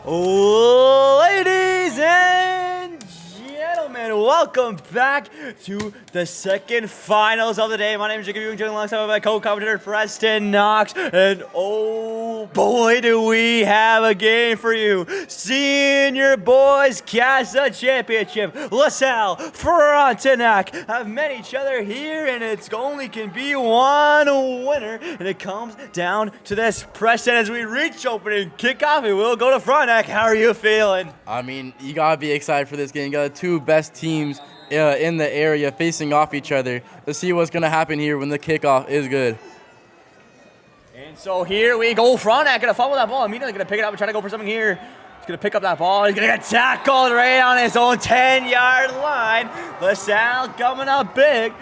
Ladies and gentlemen, welcome back to the second finals of the day. My name is Jacob, and joining alongside my co-commentator Preston Knox. And oh boy, do we have a game for you. Senior Boys KASSAA Championship. Lasalle, Frontenac have met each other here, and it's only can be one winner. And it comes down to this. Preston, as we reach opening kickoff, it will go to Frontenac. How are you feeling? I mean, you gotta be excited for this game. You got the two best teams in the area facing off each other. Let's see what's gonna happen here when the kickoff is good. And so here we go. Frontenac gonna fumble that ball. Immediately gonna pick it up and try to go for something here. He's gonna pick up that ball. He's gonna get tackled right on his own 10-yard line. LaSalle coming up big.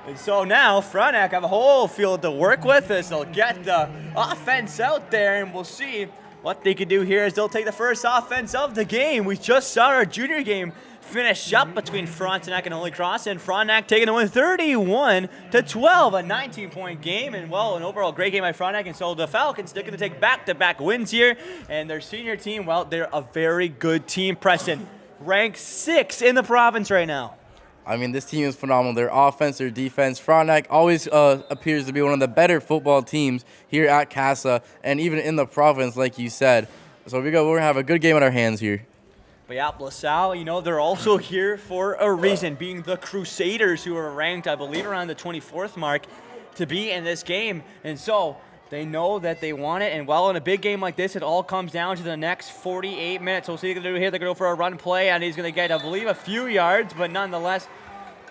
And so now Frontenac have a whole field to work with as they'll get the offense out there, and we'll see what they can do here as they'll take the first offense of the game. We just saw our junior game finish up between Frontenac and Holy Cross, and Frontenac taking a win 31-12, a 19-point game, and well, an overall great game by Frontenac. And so the Falcons, they're going to take back-to-back wins here, and their senior team, well, they're a very good team. Preston, ranked 6th in the province right now. I mean, this team is phenomenal. Their offense, their defense. Frontenac always appears to be one of the better football teams here at KASSAA and even in the province, like you said. So we're going to have a good game on our hands here. But yeah, LaSalle, you know, they're also here for a reason, being the Crusaders, who are ranked, I believe, around the 24th mark to be in this game. And so they know that they want it. And well, in a big game like this, it all comes down to the next 48 minutes. So we'll see what they're going to do here. They're going to go for a run play, and he's going to get, I believe, a few yards, but nonetheless,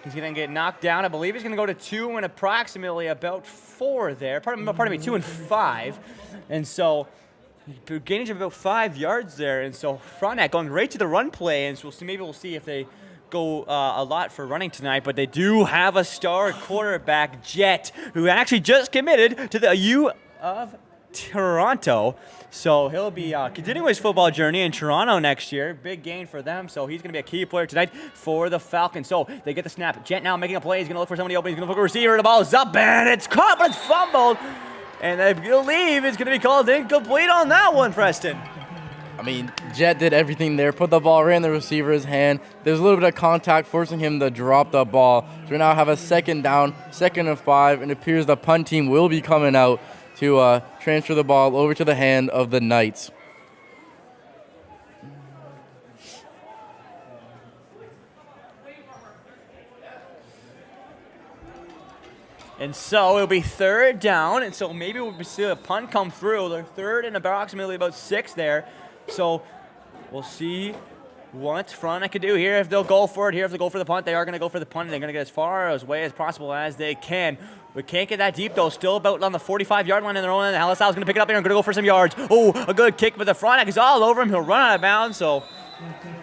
he's going to get knocked down. I believe he's going to go to 2 and approximately about 4 there. Pardon me, 2 and 5. And so gaining about 5 yards there. And so Frontenac going right to the run play. And so we'll see, maybe we'll see if they go a lot for running tonight. But they do have a star quarterback, Jet, who actually just committed to the U of Toronto. So he'll be continuing his football journey in Toronto next year. Big gain for them. So he's going to be a key player tonight for the Falcons. So they get the snap. Jet now making a play. He's going to look for somebody open. He's going to look for a receiver. The ball is up, and it's caught, but it's fumbled. And I believe it's going to be called incomplete on that one, Preston. I mean, Jet did everything there. Put the ball right in the receiver's hand. There's a little bit of contact forcing him to drop the ball. So we now have a second down, 2nd and 5, and it appears the punt team will be coming out to transfer the ball over to the hand of the Knights. And so it'll be 3rd down, and so maybe we'll see a punt come through. They're 3rd and approximately about 6 there. So we'll see what Frontenac can do here. If they'll go for it here, if they go for the punt, they are going to go for the punt. They're going to get as far away as possible as they can. We can't get that deep, though. Still about on the 45-yard line in their own end. LaSalle's going to pick it up here and going to go for some yards. Oh, a good kick, but the Frontenac is all over him. He'll run out of bounds, so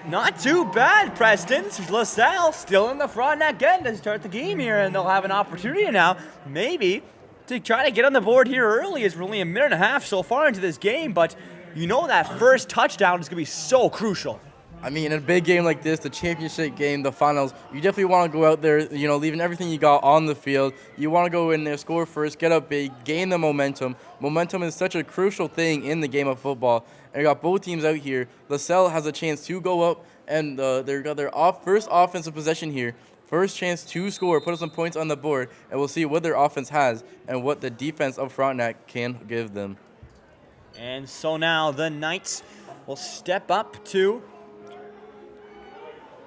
not too bad, Preston. LaSalle still in the Frontenac end to start the game here, and they'll have an opportunity now, maybe, to try to get on the board here early. It's only a minute and a half so far into this game, but you know that first touchdown is going to be so crucial. I mean, in a big game like this, the championship game, the finals, you definitely want to go out there, you know, leaving everything you got on the field. You want to go in there, score first, get up big, gain the momentum. Momentum is such a crucial thing in the game of football. And you got both teams out here. LaSalle has a chance to go up, and they got their first offensive possession here. First chance to score, put some points on the board, and we'll see what their offense has and what the defense of Frontenac can give them. And so now the Knights will step up to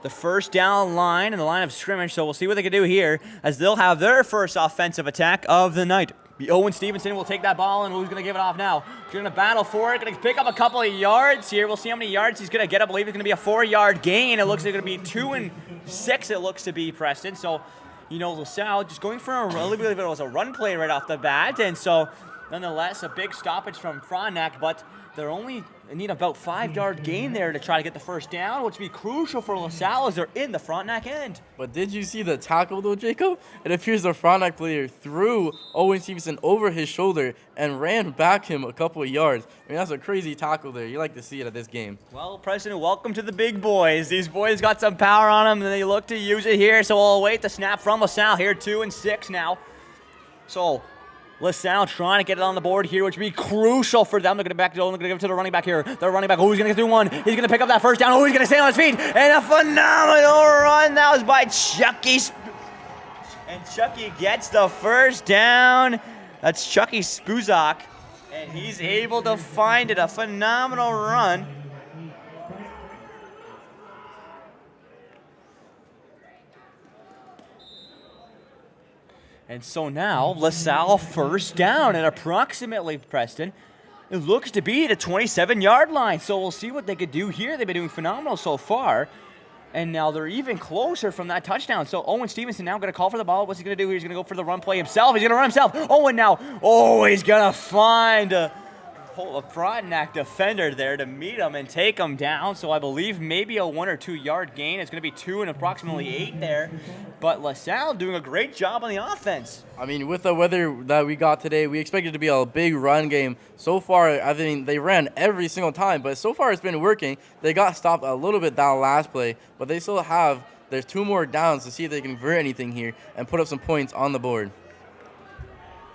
the first down line in the line of scrimmage. So we'll see what they can do here as they'll have their first offensive attack of the night. Owen Stevenson will take that ball, and who's going to give it off now? He's going to battle for it. Going to pick up a couple of yards here. We'll see how many yards he's going to get. I believe it's going to be a 4-yard gain. It looks like it's going to be 2 and 6, it looks to be, Preston. So, you know, LaSalle just going for a run play right off the bat. And so, nonetheless, a big stoppage from Frontenac, but they're only need about 5-yard gain there to try to get the first down, which would be crucial for LaSalle as they're in the Frontenac end. But did you see the tackle, though, Jacob? It appears the Frontenac player threw Owen Stevenson over his shoulder and ran back him a couple of yards. I mean, that's a crazy tackle there. You like to see it at this game. Well, President, welcome to the big boys. These boys got some power on them, and they look to use it here. So we'll await the snap from LaSalle here, 2 and 6 now. So LaSalle trying to get it on the board here, which would be crucial for them. They're going to give it to the running back here. The running back, oh, he's going to get through one. He's going to pick up that first down. Oh, he's going to stay on his feet. And a phenomenal run. That was by Chucky. And Chucky gets the first down. That's Chucky Spuzak. And he's able to find it. A phenomenal run. And so now, LaSalle first down at approximately, Preston, it looks to be the 27-yard line. So we'll see what they could do here. They've been doing phenomenal so far. And now they're even closer from that touchdown. So Owen Stevenson now going to call for the ball. What's he going to do? He's going to go for the run play himself. He's going to run himself. Owen now, oh, he's going to find a Frontenac defender there to meet him and take him down. So I believe maybe a 1 or 2 yard gain. It's going to be 2 and approximately 8 there. But LaSalle doing a great job on the offense. I mean, with the weather that we got today, we expect it to be a big run game. So far, I mean, they ran every single time, but so far it's been working. They got stopped a little bit that last play, but they still have, there's 2 more downs to see if they can convert anything here and put up some points on the board.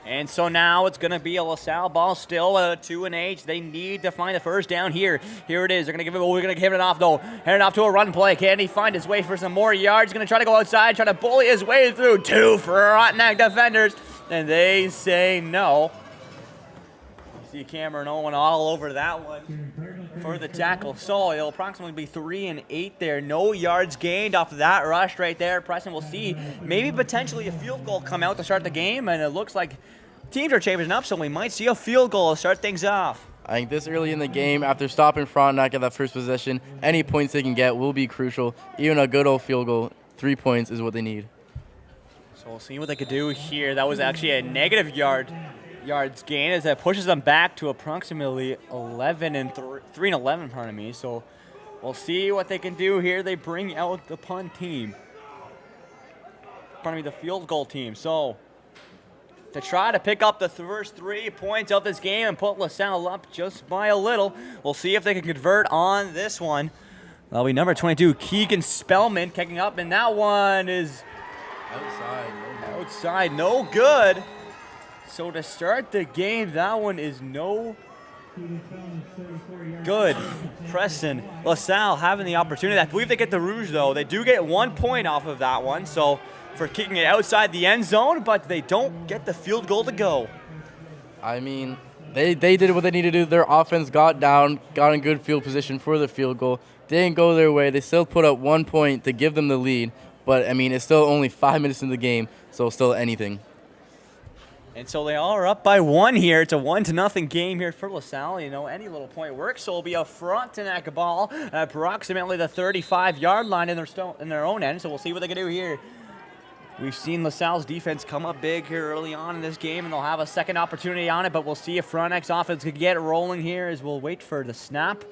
And so now it's going to be a LaSalle ball still at 2 and 8. They need to find the first down here. Here it is. They're going to give it. We're going to give it off though. Hand it off to a run play. Can he find his way for some more yards? He's going to try to go outside, try to bully his way through 2 Frontenac defenders, and they say no. You see Cameron Owen all over that one for the tackle. So it'll approximately be 3 and 8 there. No yards gained off of that rush right there. Preston will see maybe potentially a field goal come out to start the game, and it looks like teams are changing up, so we might see a field goal to start things off. I think this early in the game, after stopping Frontenac at that first possession, any points they can get will be crucial. Even a good old field goal, 3 points is what they need. So we'll see what they could do here. That was actually a negative yards gain as that pushes them back to approximately 3 and 11, pardon me. So we'll see what they can do here. They bring out the punt team. Pardon me, the field goal team. So to try to pick up the first 3 points of this game and put LaSalle up just by a little. We'll see if they can convert on this one. That'll be number 22, Keegan Spellman, kicking up, and that one is outside, no good. So to start the game, that one is no good. Preston, LaSalle having the opportunity. I believe they get the Rouge, though. They do get 1 point off of that one, so for kicking it outside the end zone, but they don't get the field goal to go. I mean, they did what they needed to do. Their offense got down, got in good field position for the field goal. Didn't go their way. They still put up 1 point to give them the lead, but, I mean, it's still only 5 minutes in the game, so still anything. And so they all are up by 1 here. It's a 1-0 game here for LaSalle. You know, any little point works. So it'll be a Frontenac ball at approximately the 35-yard line in their own end. So we'll see what they can do here. We've seen LaSalle's defense come up big here early on in this game, and they'll have a second opportunity on it, but we'll see if Frontenac's offense can get rolling here as we'll wait for the snap.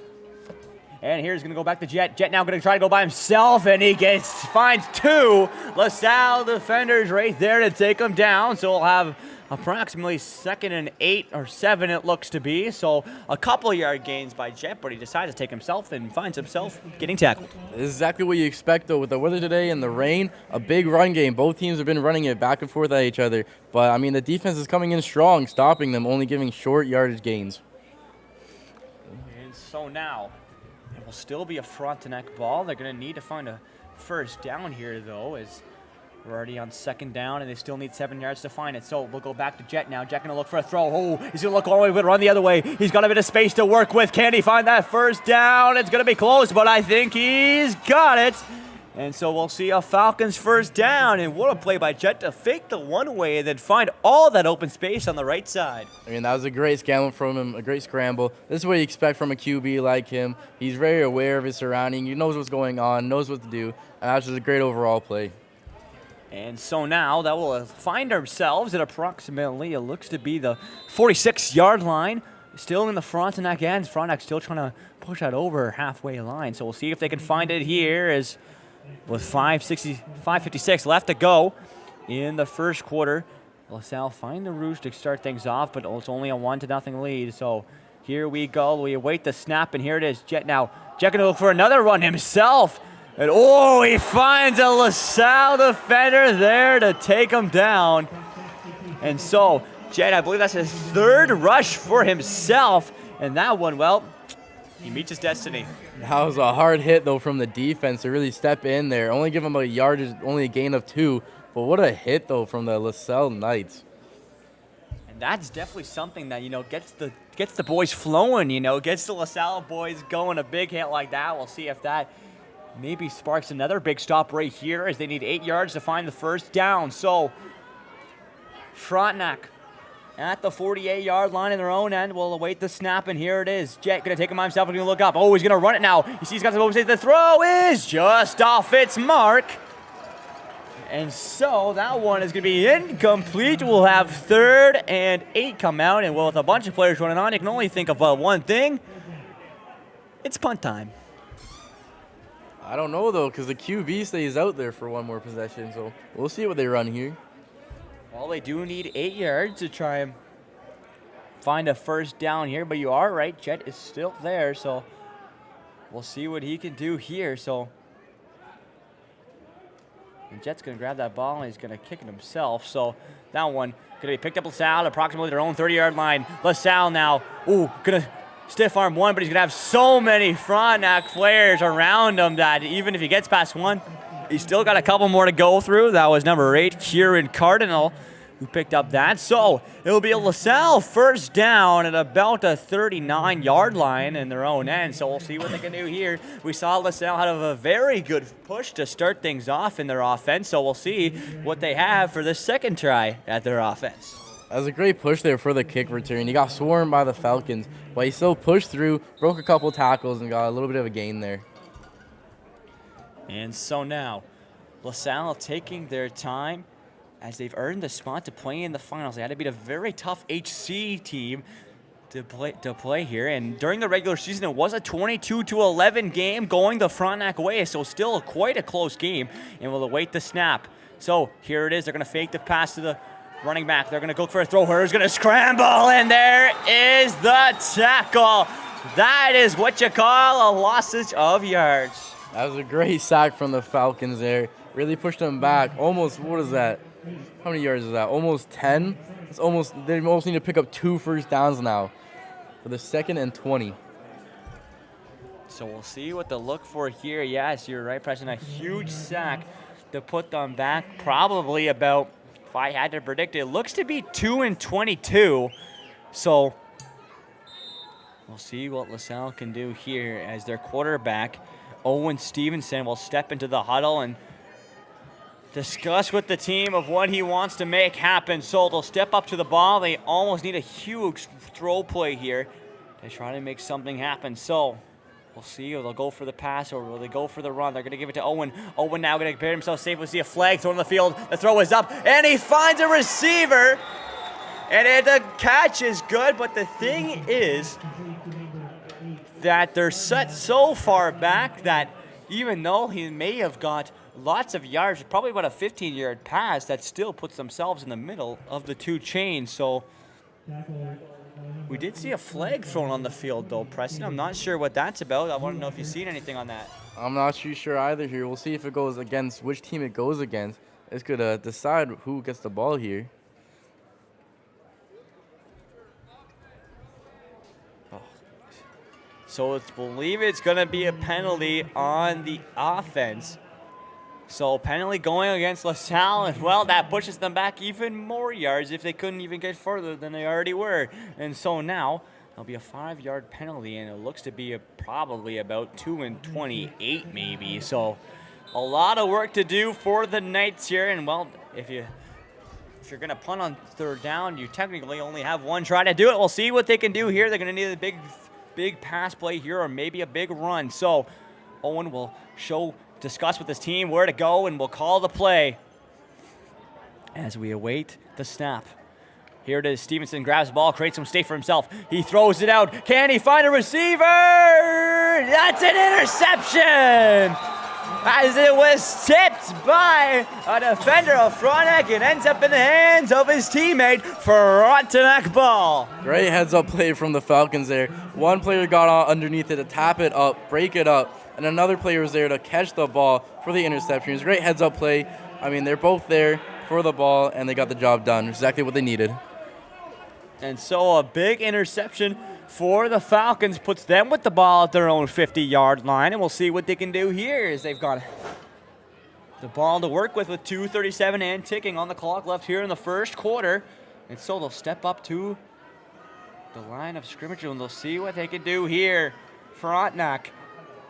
And here's going to go back to Jet. Jet now going to try to go by himself, and he finds 2 LaSalle defenders right there to take him down. So we'll have approximately 2nd and 8 or 7 it looks to be. So a couple of yard gains by Jet, but he decides to take himself and finds himself getting tackled. This is exactly what you expect, though. With the weather today and the rain, a big run game. Both teams have been running it back and forth at each other. But, I mean, the defense is coming in strong, stopping them, only giving short yardage gains. And so now it will still be a Frontenac ball. They're going to need to find a first down here, though, as we're already on 2nd down, and they still need 7 yards to find it. So we'll go back to Jet now. Jet going to look for a throw. Oh, he's going to look all the way, but run the other way. He's got a bit of space to work with. Can he find that first down? It's going to be close, but I think he's got it. And so we'll see a Falcons first down. And what a play by Jet to fake the one-way and then find all that open space on the right side. I mean, that was a great scramble from him, a great scramble. This is what you expect from a QB like him. He's very aware of his surrounding. He knows what's going on, knows what to do. And that's just a great overall play. And so now that will find ourselves at approximately, it looks to be the 46-yard line. Still in the Frontenac ends. Frontenac still trying to push that over halfway line. So we'll see if they can find it here as with 5:56 left to go in the first quarter. LaSalle find the Rouge to start things off, but it's only a 1-0 lead. So here we go. We await the snap, and here it is. Jet now. Jet going to look for another run himself. And oh, he finds a LaSalle defender there to take him down. And so Jet, I believe that's his third rush for himself. And that one, well, he meets his destiny. That was a hard hit, though, from the defense to really step in there. Only give him a yard, only a gain of 2. But what a hit, though, from the Lasalle Knights. And that's definitely something that, gets the boys flowing, gets the Lasalle boys going. A big hit like that. We'll see if that maybe sparks another big stop right here as they need 8 yards to find the first down. So, Frontenac at the 48-yard line in their own end will await the snap, and here it is. Jet going to take him by himself and going to look up. Oh, he's going to run it now. You see he's got some open space. The throw is just off its mark. And so that one is going to be incomplete. We'll have 3rd and 8 come out, and with a bunch of players running on, you can only think of one thing. It's punt time. I don't know, though, because the QB stays out there for one more possession, so we'll see what they run here. Well, they do need 8 yards to try and find a first down here, but you are right. Jet is still there, so we'll see what he can do here. So, and Jet's going to grab that ball, and he's going to kick it himself. So that one going to be picked up Lasalle, approximately their own 30-yard line. Lasalle now, going to stiff arm one, but he's going to have so many Frontenac players around him that even if he gets past one, he's still got a couple more to go through. That was number 8, Kieran Cardinal, who picked up that. So it'll be a Lasalle first down at about a 39-yard line in their own end. So we'll see what they can do here. We saw Lasalle have a very good push to start things off in their offense. So we'll see what they have for the second try at their offense. That was a great push there for the kick return. He got swarmed by the Falcons, but he still pushed through, broke a couple tackles, and got a little bit of a gain there. And so now, LaSalle taking their time as they've earned the spot to play in the finals. They had to beat a very tough HC team to play here. And during the regular season, it was a 22-11 game going the Frontenac way, so still quite a close game. And we'll await the snap. So here it is. They're going to fake the pass to the running back. They're going to go for a throw. Herr's going to scramble, and there is the tackle. That is what you call a lossage of yards. That was a great sack from the Falcons there. Really pushed them back. Almost, what is that? How many yards is that? Almost 10? They almost need to pick up 2 first downs now for the 2nd and 20. So we'll see what to look for here. Yes, you're right, Preston. A huge sack to put them back. Probably about, if I had to predict, it looks to be 2 and 22. So we'll see what LaSalle can do here as their quarterback, Owen Stevenson, will step into the huddle and discuss with the team of what he wants to make happen. So they'll step up to the ball. They almost need a huge throw play here to try to make something happen. So we'll see. Will they go for the pass or will they go for the run? They're going to give it to Owen. Owen now going to prepare himself safe. We'll see a flag thrown on the field. The throw is up, and he finds a receiver. And the catch is good, but the thing is that they're set so far back that even though he may have got lots of yards, probably about a 15-yard pass, that still puts themselves in the middle of the 2 chains. So we did see a flag thrown on the field, though, Preston. I'm not sure what that's about. I want to know if you've seen anything on that. I'm not too sure either here. We'll see if it goes against which team it goes against. It's going to decide who gets the ball here. So believe it's going to be a penalty on the offense. So penalty going against LaSalle, and well, that pushes them back even more yards if they couldn't even get further than they already were. And so now there'll be a 5-yard penalty, and it looks to be probably about 2 and 28 maybe. So a lot of work to do for the Knights here. And well, if you're going to punt on 3rd down, you technically only have 1 try to do it. We'll see what they can do here. They're going to need a big pass play here or maybe a big run. So Owen will discuss with his team where to go, and we'll call the play as we await the snap. Here it is. Stevenson grabs the ball, creates some space for himself. He throws it out. Can he find a receiver? That's an interception! As it was tipped by a defender of Frontenac and ends up in the hands of his teammate, Frontenac ball. Great heads-up play from the Falcons there. One player got on underneath it to tap it up, break it up, and another player was there to catch the ball for the interception. It was a great heads-up play. I mean, they're both there for the ball, and they got the job done. Exactly what they needed. And so a big interception for the Falcons puts them with the ball at their own 50-yard line, and we'll see what they can do here as they've got the ball to work with 2:37 and ticking on the clock left here in the first quarter. And so they'll step up to the line of scrimmage and they'll see what they can do here. Frontenac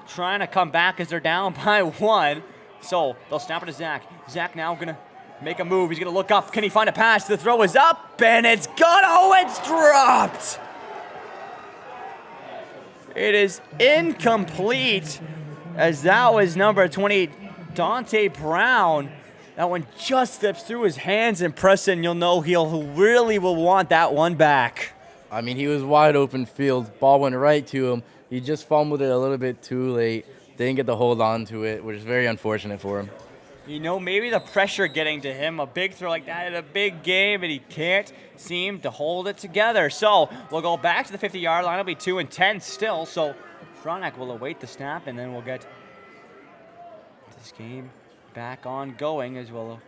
trying to come back as they're down by 1. So they'll snap it to Zach. Zach now gonna make a move. He's gonna look up. Can he find a pass? The throw is up and it's gone. Oh, it's dropped. It is incomplete as that was number 20, Dante Brown. That one just slips through his hands, and Preston, you'll know he'll really will want that one back. I mean, he was wide open field. Ball went right to him. He just fumbled it a little bit too late. Didn't get to hold on to it, which is very unfortunate for him. You know, maybe the pressure getting to him, a big throw like that in a big game, and he can't seem to hold it together. So we'll go back to the 50-yard line. It'll be 2 and 10 still. So Frontenac will await the snap, and then we'll get this game back on going as well.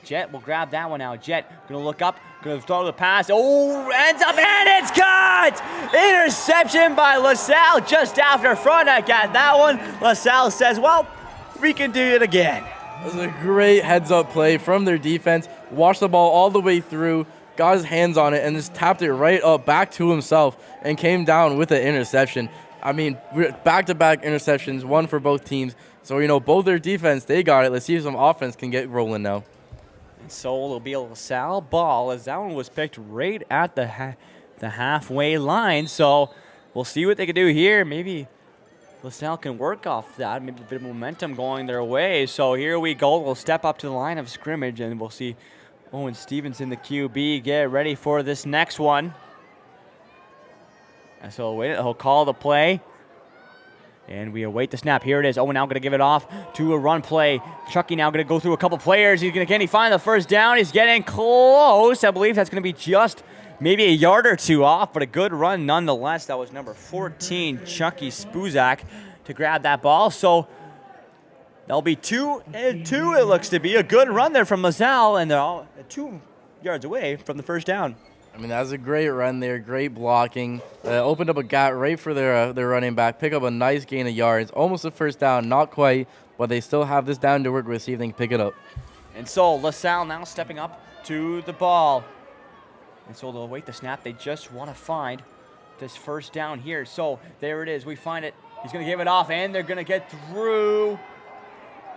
Jet will grab that one now. Jet gonna look up, gonna throw the pass. Oh, ends up and it's caught! Interception by Lasalle just after Frontenac got that one. Lasalle says, well, we can do it again. It was a great heads-up play from their defense. Watched the ball all the way through, got his hands on it, and just tapped it right up back to himself and came down with an interception. I mean, back-to-back interceptions, one for both teams. So, you know, both their defense, they got it. Let's see if some offense can get rolling now. And so it'll be a LaSalle ball as that one was picked right at the halfway line. So we'll see what they can do here. Maybe LaSalle can work off that. Maybe a bit of momentum going their way. So here we go. We'll step up to the line of scrimmage, and we'll see Owen Stevenson, the QB, get ready for this next one. And so he'll call the play. And we await the snap. Here it is. Owen now going to give it off to a run play. Chucky now going to go through a couple players. Can he find the first down? He's getting close. I believe that's going to be just maybe a yard or two off, but a good run nonetheless. That was number 14, Chucky Spuzak, to grab that ball. So that'll be 2 and 2, it looks to be. A good run there from Lasalle, and they're all 2 yards away from the first down. I mean, that was a great run there, great blocking. Opened up a gap right for their running back. Pick up a nice gain of yards. Almost a first down, not quite, but they still have this down to work with, see if they can pick it up. And so LaSalle now stepping up to the ball. And so they'll await the snap. They just want to find this first down here. So there it is. We find it. He's going to give it off, and they're going to get through.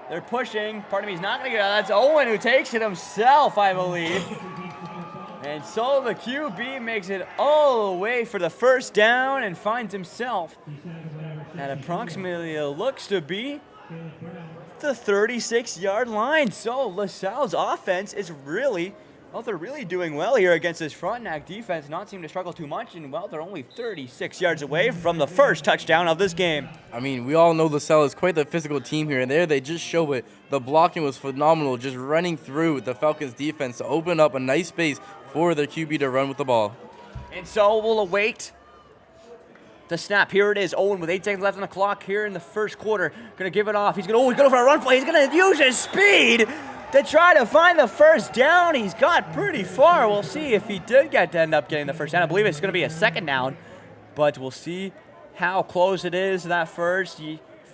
They're pushing. Pardon me, he's not going to get out. That's Owen who takes it himself, I believe. And so the QB makes it all the way for the first down and finds himself at approximately, it looks to be, the 36-yard line. So LaSalle's offense is really, well, they're really doing well here against this Frontenac defense. Not seem to struggle too much, and, well, they're only 36 yards away from the first touchdown of this game. I mean, we all know LaSalle is quite the physical team here, and there they just show it. The blocking was phenomenal, just running through the Falcons' defense to open up a nice space for their QB to run with the ball. And so we'll await the snap. Here it is. Owen with 8 seconds left on the clock here in the first quarter. Going to give it off. He's going to for a run play. He's going to use his speed to try to find the first down. He's got pretty far. We'll see if he did get to end up getting the first down. I believe it's going to be a second down, but we'll see how close it is. That first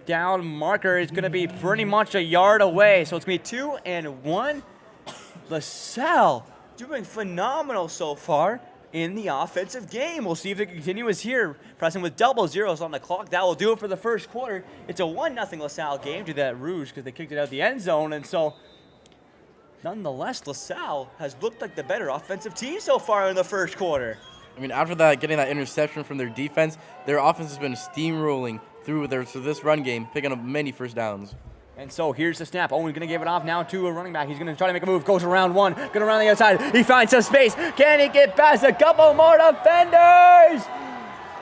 down marker is going to be pretty much a yard away. So it's going to be 2 and 1. LaSalle doing phenomenal so far in the offensive game. We'll see if it continues here, pressing with double zeros on the clock. That will do it for the first quarter. It's a 1-0 LaSalle game to that Rouge because they kicked it out of the end zone. And so, nonetheless, LaSalle has looked like the better offensive team so far in the first quarter. I mean, after that, getting that interception from their defense, their offense has been steamrolling through this run game, picking up many first downs. And so here's the snap. Owen's going to give it off now to a running back. He's going to try to make a move. Goes around one. Going around the outside. He finds some space. Can he get past a couple more defenders?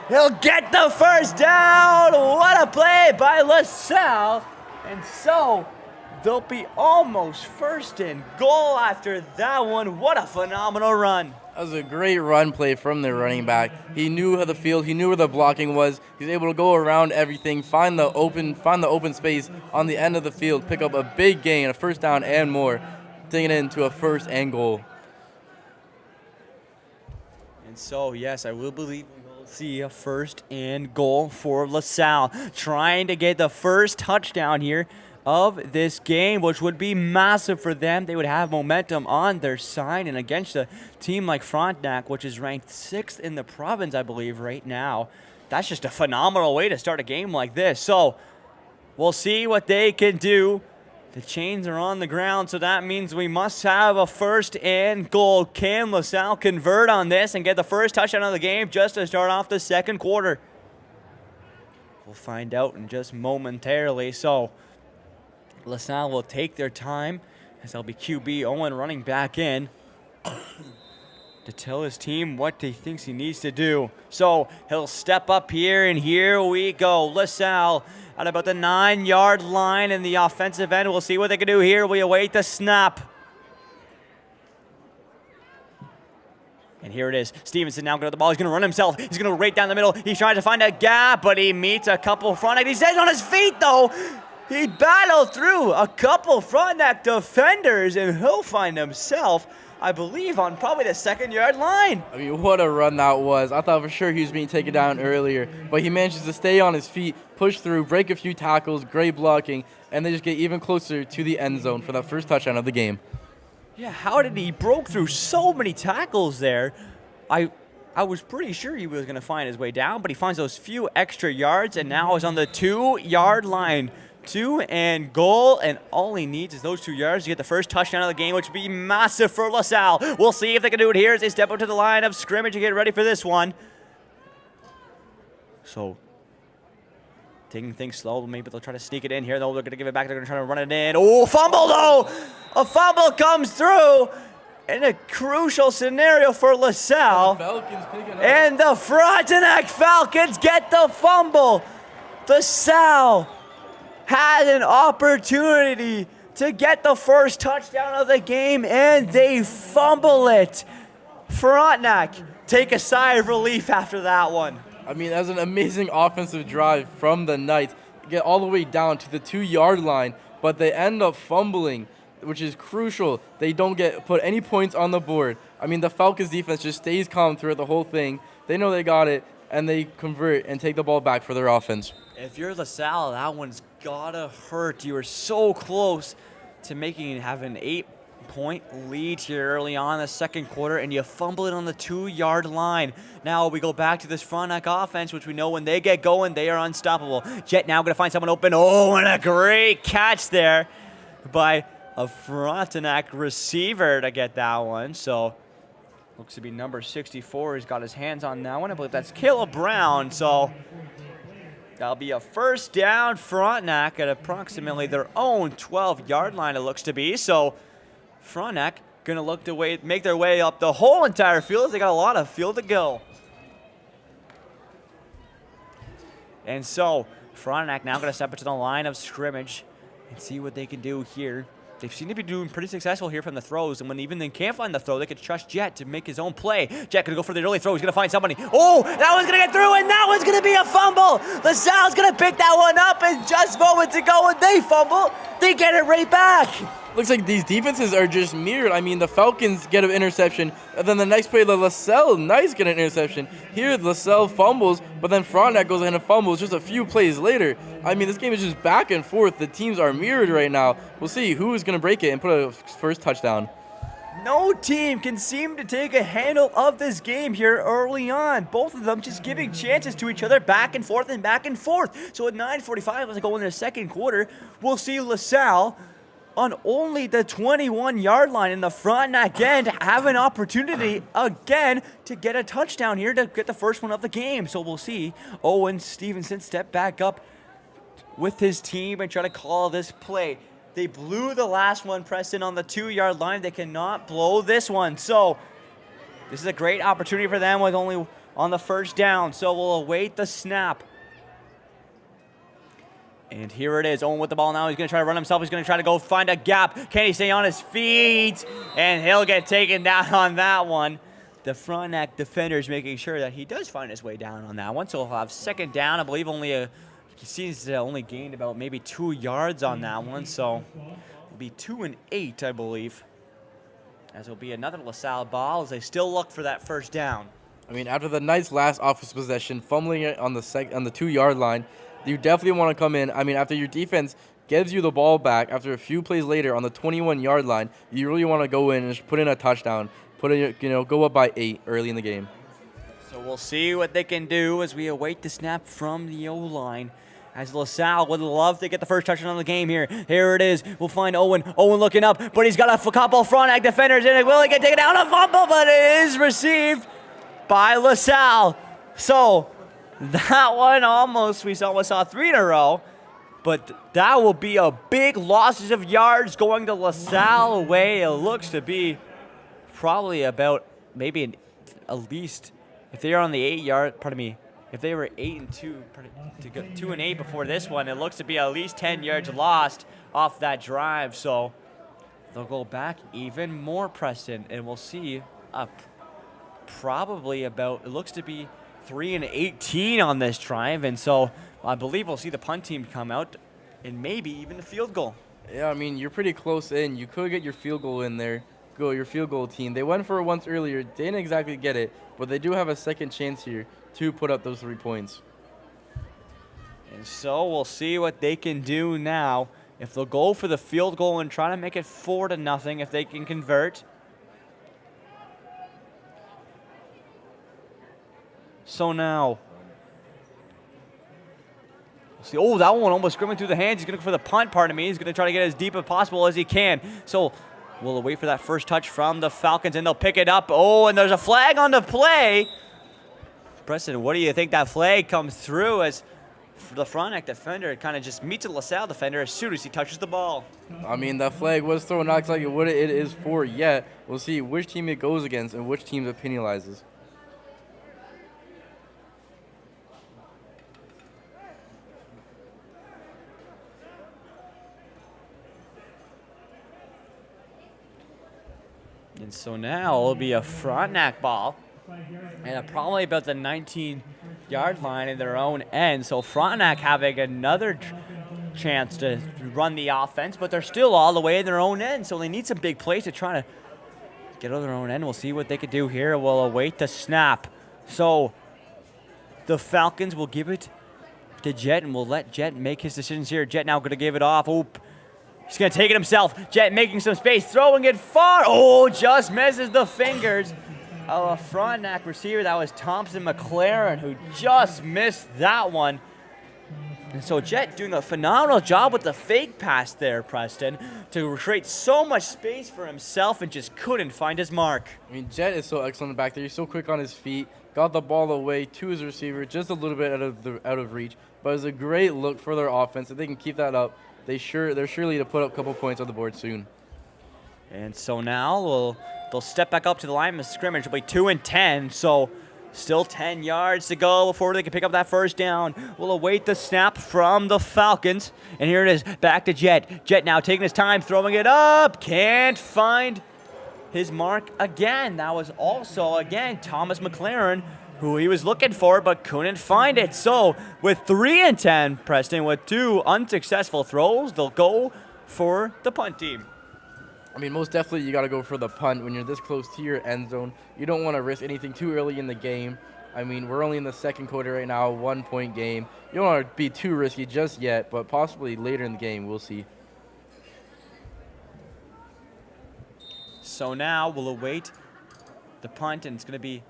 He'll get the first down. What a play by LaSalle. And so they'll be almost first and goal after that one. What a phenomenal run. That was a great run play from their running back. He knew how the field, he knew where the blocking was. He's able to go around everything, find the open space on the end of the field, pick up a big gain, a first down and more, taking it into a first and goal. And so, yes, I will believe we will see a first and goal for Lasalle, trying to get the first touchdown here of this game, which would be massive for them. They would have momentum on their side, and against a team like Frontenac, which is ranked 6th in the province, I believe, right now. That's just a phenomenal way to start a game like this. So we'll see what they can do. The chains are on the ground, so that means we must have a first and goal. Can LaSalle convert on this and get the first touchdown of the game just to start off the second quarter? We'll find out in just momentarily. So LaSalle will take their time as they'll be QB Owen running back in to tell his team what he thinks he needs to do. So he'll step up here, and here we go. LaSalle at about the 9-yard line in the offensive end. We'll see what they can do here. We await the snap. And here it is. Stevenson now got the ball. He's going to run himself. He's going to right down the middle. He's trying to find a gap, but he meets a couple Frontenac. He's dead on his feet, though. He battled through a couple Frontenac defenders, and he'll find himself, I believe, on probably the 2nd-yard line. I mean, what a run that was. I thought for sure he was being taken down earlier, but he manages to stay on his feet, push through, break a few tackles, great blocking, and they just get even closer to the end zone for that first touchdown of the game. Yeah, how did he broke through so many tackles there? I was pretty sure he was going to find his way down, but he finds those few extra yards, and now is on the 2-yard line. 2 and goal, and all he needs is those 2 yards to get the first touchdown of the game, which would be massive for LaSalle. We'll see if they can do it here as they step up to the line of scrimmage and get ready for this one. So, taking things slow, maybe they'll try to sneak it in here, though. They're going to give it back. They're going to try to run it in. Oh, fumble, though! A fumble comes through in a crucial scenario for LaSalle. And the Frontenac Falcons get the fumble. LaSalle had an opportunity to get the first touchdown of the game, and they fumble it. Frontenac take a sigh of relief after that one. I mean, that was an amazing offensive drive from the Knights. Get all the way down to the 2-yard line, but they end up fumbling, which is crucial. They don't put any points on the board. I mean, the Falcons defense just stays calm throughout the whole thing. They know they got it, and they convert and take the ball back for their offense. If you're LaSalle, that one's gotta hurt. You were so close to have an 8-point lead here early on in the second quarter, and you fumble it on the 2-yard line. Now we go back to this Frontenac offense, which we know when they get going, they are unstoppable. Jet now gonna find someone open. Oh, and a great catch there by a Frontenac receiver to get that one. So looks to be number 64. He's got his hands on that one. I believe that's Caleb Brown. So that'll be a first down. Frontenac at approximately their own 12-yard line, it looks to be. So Frontenac going to look to make their way up the whole entire field. They got a lot of field to go. And so Frontenac now going to step into the line of scrimmage and see what they can do here. They seem to be doing pretty successful here from the throws, and when even they can't find the throw, they could trust Jet to make his own play. Jet going to go for the early throw. He's going to find somebody. Oh, that one's going to get through, and that one's going to be a fumble. LaSalle's going to pick that one up, and just moments ago when they fumble, they get it right back. Looks like these defenses are just mirrored. I mean, the Falcons get an interception, and then the next play, the LaSalle Knights get an interception. Here, LaSalle fumbles, but then Frontenac goes ahead and fumbles just a few plays later. I mean, this game is just back and forth. The teams are mirrored right now. We'll see who is going to break it and put a first touchdown. No team can seem to take a handle of this game here early on. Both of them just giving chances to each other back and forth and back and forth. So at 9:45, as I go into the second quarter, we'll see LaSalle on only the 21-yard line in the Frontenac end have an opportunity again to get a touchdown here to get the first one of the game. So we'll see Owen Stevenson step back up with his team and try to call this play. They blew the last one, Preston, on the 2-yard line. They cannot blow this one. So this is a great opportunity for them with only on the first down. So we'll await the snap. And here it is. Owen with the ball now. He's going to try to run himself. He's going to try to go find a gap. Can he stay on his feet? And he'll get taken down on that one. The Frontenac defenders making sure that he does find his way down on that one. So he'll have second down. I believe he seems to only gained about maybe 2 yards on that one. So it'll be 2 and 8, I believe. As it'll be another LaSalle ball as they still look for that first down. I mean, after the nice last offensive possession, fumbling it on the 2-yard line, you definitely want to come in. I mean, after your defense gives you the ball back, after a few plays later on the 21-yard line, you really want to go in and just put in a touchdown, go up by 8 early in the game. So we'll see what they can do as we await the snap from the O-line. As Lasalle would love to get the first touchdown on the game here. Here it is. We'll find Owen. Owen looking up, but he's got a couple Frontenac defenders in it. Will he get taken down? A fumble, but it is received by Lasalle. So that one we almost saw 3 in a row. But that will be a big losses of yards going to Lasalle away. It looks to be probably about maybe at least, if they are on the 8-yard, if they were 8-2 to go 2-8 before this one, it looks to be at least 10 yards lost off that drive. So they'll go back even more, Preston, and we'll see probably about, it looks to be 3-18 on this drive. And so I believe we'll see the punt team come out and maybe even the field goal. Yeah, I mean, you're pretty close in. You could get your field goal in there. Your field goal team. They went for it once earlier, didn't exactly get it, but they do have a second chance here to put up those 3 points. And so we'll see what they can do now. If they'll go for the field goal and try to make it 4-0, if they can convert. So now, see, that one almost screaming through the hands. He's going to go for the punt, He's going to try to get as deep as possible as he can. So we'll wait for that first touch from the Falcons, and they'll pick it up. Oh, and there's a flag on the play. Preston, what do you think? That flag comes through as the Frontenac defender kind of just meets a LaSalle defender as soon as he touches the ball. I mean, that flag was thrown, not exactly what it is for yet. We'll see which team it goes against and which team it penalizes. And so now it'll be a Frontenac ball, and probably about the 19-yard line in their own end. So Frontenac having another chance to run the offense, but they're still all the way in their own end. So they need some big plays to try to get out of their own end. We'll see what they could do here. We'll await the snap. So the Falcons will give it to Jet, and we'll let Jet make his decisions here. Jet now going to give it off. Oop. He's going to take it himself. Jet making some space, throwing it far. Oh, just misses the fingers of a Frontenac receiver. That was Thompson McLaren, who just missed that one. And so Jet doing a phenomenal job with the fake pass there, Preston, to create so much space for himself and just couldn't find his mark. I mean, Jet is so excellent back there. He's so quick on his feet. Got the ball away to his receiver, just a little bit out of reach. But it was a great look for their offense. If they can keep that up, they're surely to put up a couple points on the board soon. And so now they'll step back up to the line of scrimmage. It'll be 2-10, so still 10 yards to go before they can pick up that first down. We'll await the snap from the Falcons. And here it is, back to Jet. Jet now taking his time, throwing it up. Can't find his mark again. That was also, again, Thomas McLaren, who he was looking for but couldn't find it. So with 3-10, Preston, with 2 unsuccessful throws, they'll go for the punt team. I mean, most definitely you got to go for the punt when you're this close to your end zone. You don't want to risk anything too early in the game. I mean, we're only in the second quarter right now, 1-point game. You don't want to be too risky just yet, but possibly later in the game, we'll see. So now we'll await the punt, and it's going to be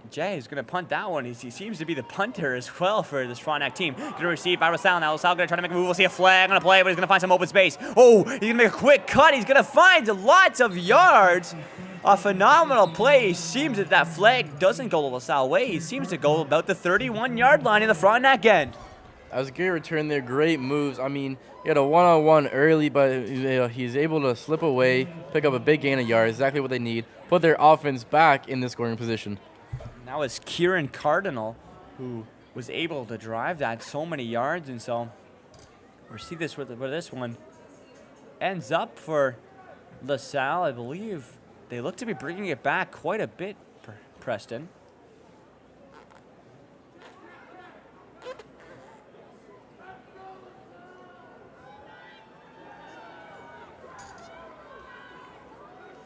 Jay is going to punt that one. He seems to be the punter as well for this Frontenac team. Going to receive by Lasalle. Now Lasalle going to try to make a move. We'll see a flag on a play, but he's going to find some open space. Oh, he's going to make a quick cut. He's going to find lots of yards. A phenomenal play. He seems that flag doesn't go to Lasalle way. He seems to go about the 31-yard line in the Frontenac end. That was a great return there. Great moves. I mean, he had a one-on-one early, but he's able to slip away, pick up a big gain of yards, exactly what they need, put their offense back in the scoring position. Now it's Kieran Cardinal who was able to drive that so many yards, and so we'll see this where this one ends up for LaSalle. I believe they look to be bringing it back quite a bit, Preston.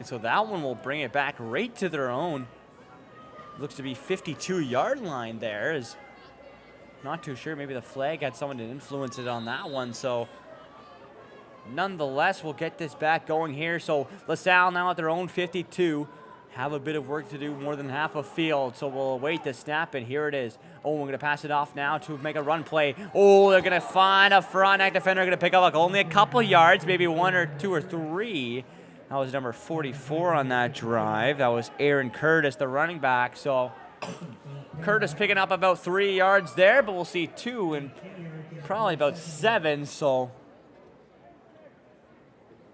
And so that one will bring it back right to their own looks to be 52-yard line there. Is not too sure. Maybe the flag had someone to influence it on that one. So nonetheless, we'll get this back going here. So Lasalle now at their own 52. Have a bit of work to do, more than half a field. So we'll await the snap, and here it is. Oh, we're going to pass it off now to make a run play. Oh, they're going to find a Frontenac defender, going to pick up like only a couple yards, maybe 1 or 2 or 3. That was number 44 on that drive. That was Aaron Curtis, the running back. So Curtis picking up about 3 yards there, but we'll see 2 and probably about 7. So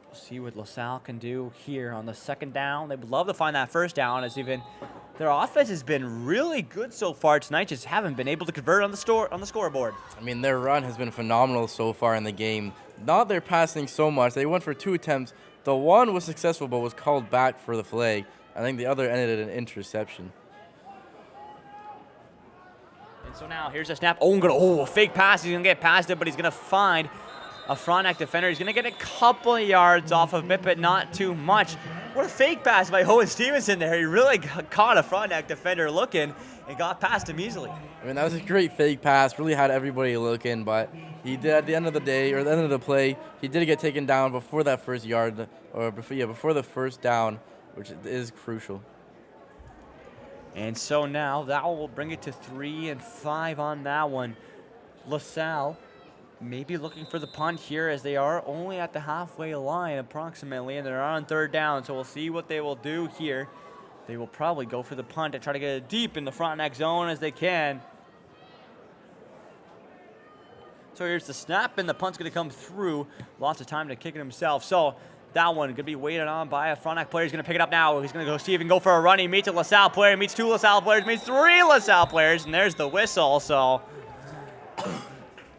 we'll see what Lasalle can do here on the second down. They would love to find that first down, as even their offense has been really good so far tonight, just haven't been able to convert on the scoreboard. I mean, their run has been phenomenal so far in the game. Not their passing so much. They went for 2 attempts. The one was successful but was called back for the flag. I think the other ended in an interception. And so now here's a snap. A fake pass. He's going to get past it, but he's going to find a Frontenac defender. He's going to get a couple of yards off of it, but not too much. What a fake pass by Owen Stevenson there. He really caught a Frontenac defender looking and got past him easily. I mean, that was a great fake pass. Really had everybody looking, but he did at the end of the day, or the end of the play, he did get taken down before that first yard, or before the first down, which is crucial. And so now that will bring it to 3 and 5 on that one. Lasalle maybe looking for the punt here, as they are only at the halfway line approximately, and they're on 3rd down. So we'll see what they will do here. They will probably go for the punt and try to get it deep in the Frontenac zone as they can. So here's the snap, and the punt's going to come through. Lots of time to kick it himself. So that one going to be waited on by a Frontenac player. He's going to pick it up now. He's going to go see if he can go for a run. He meets a Lasalle player, meets 2 Lasalle players, meets 3 Lasalle players, and there's the whistle. So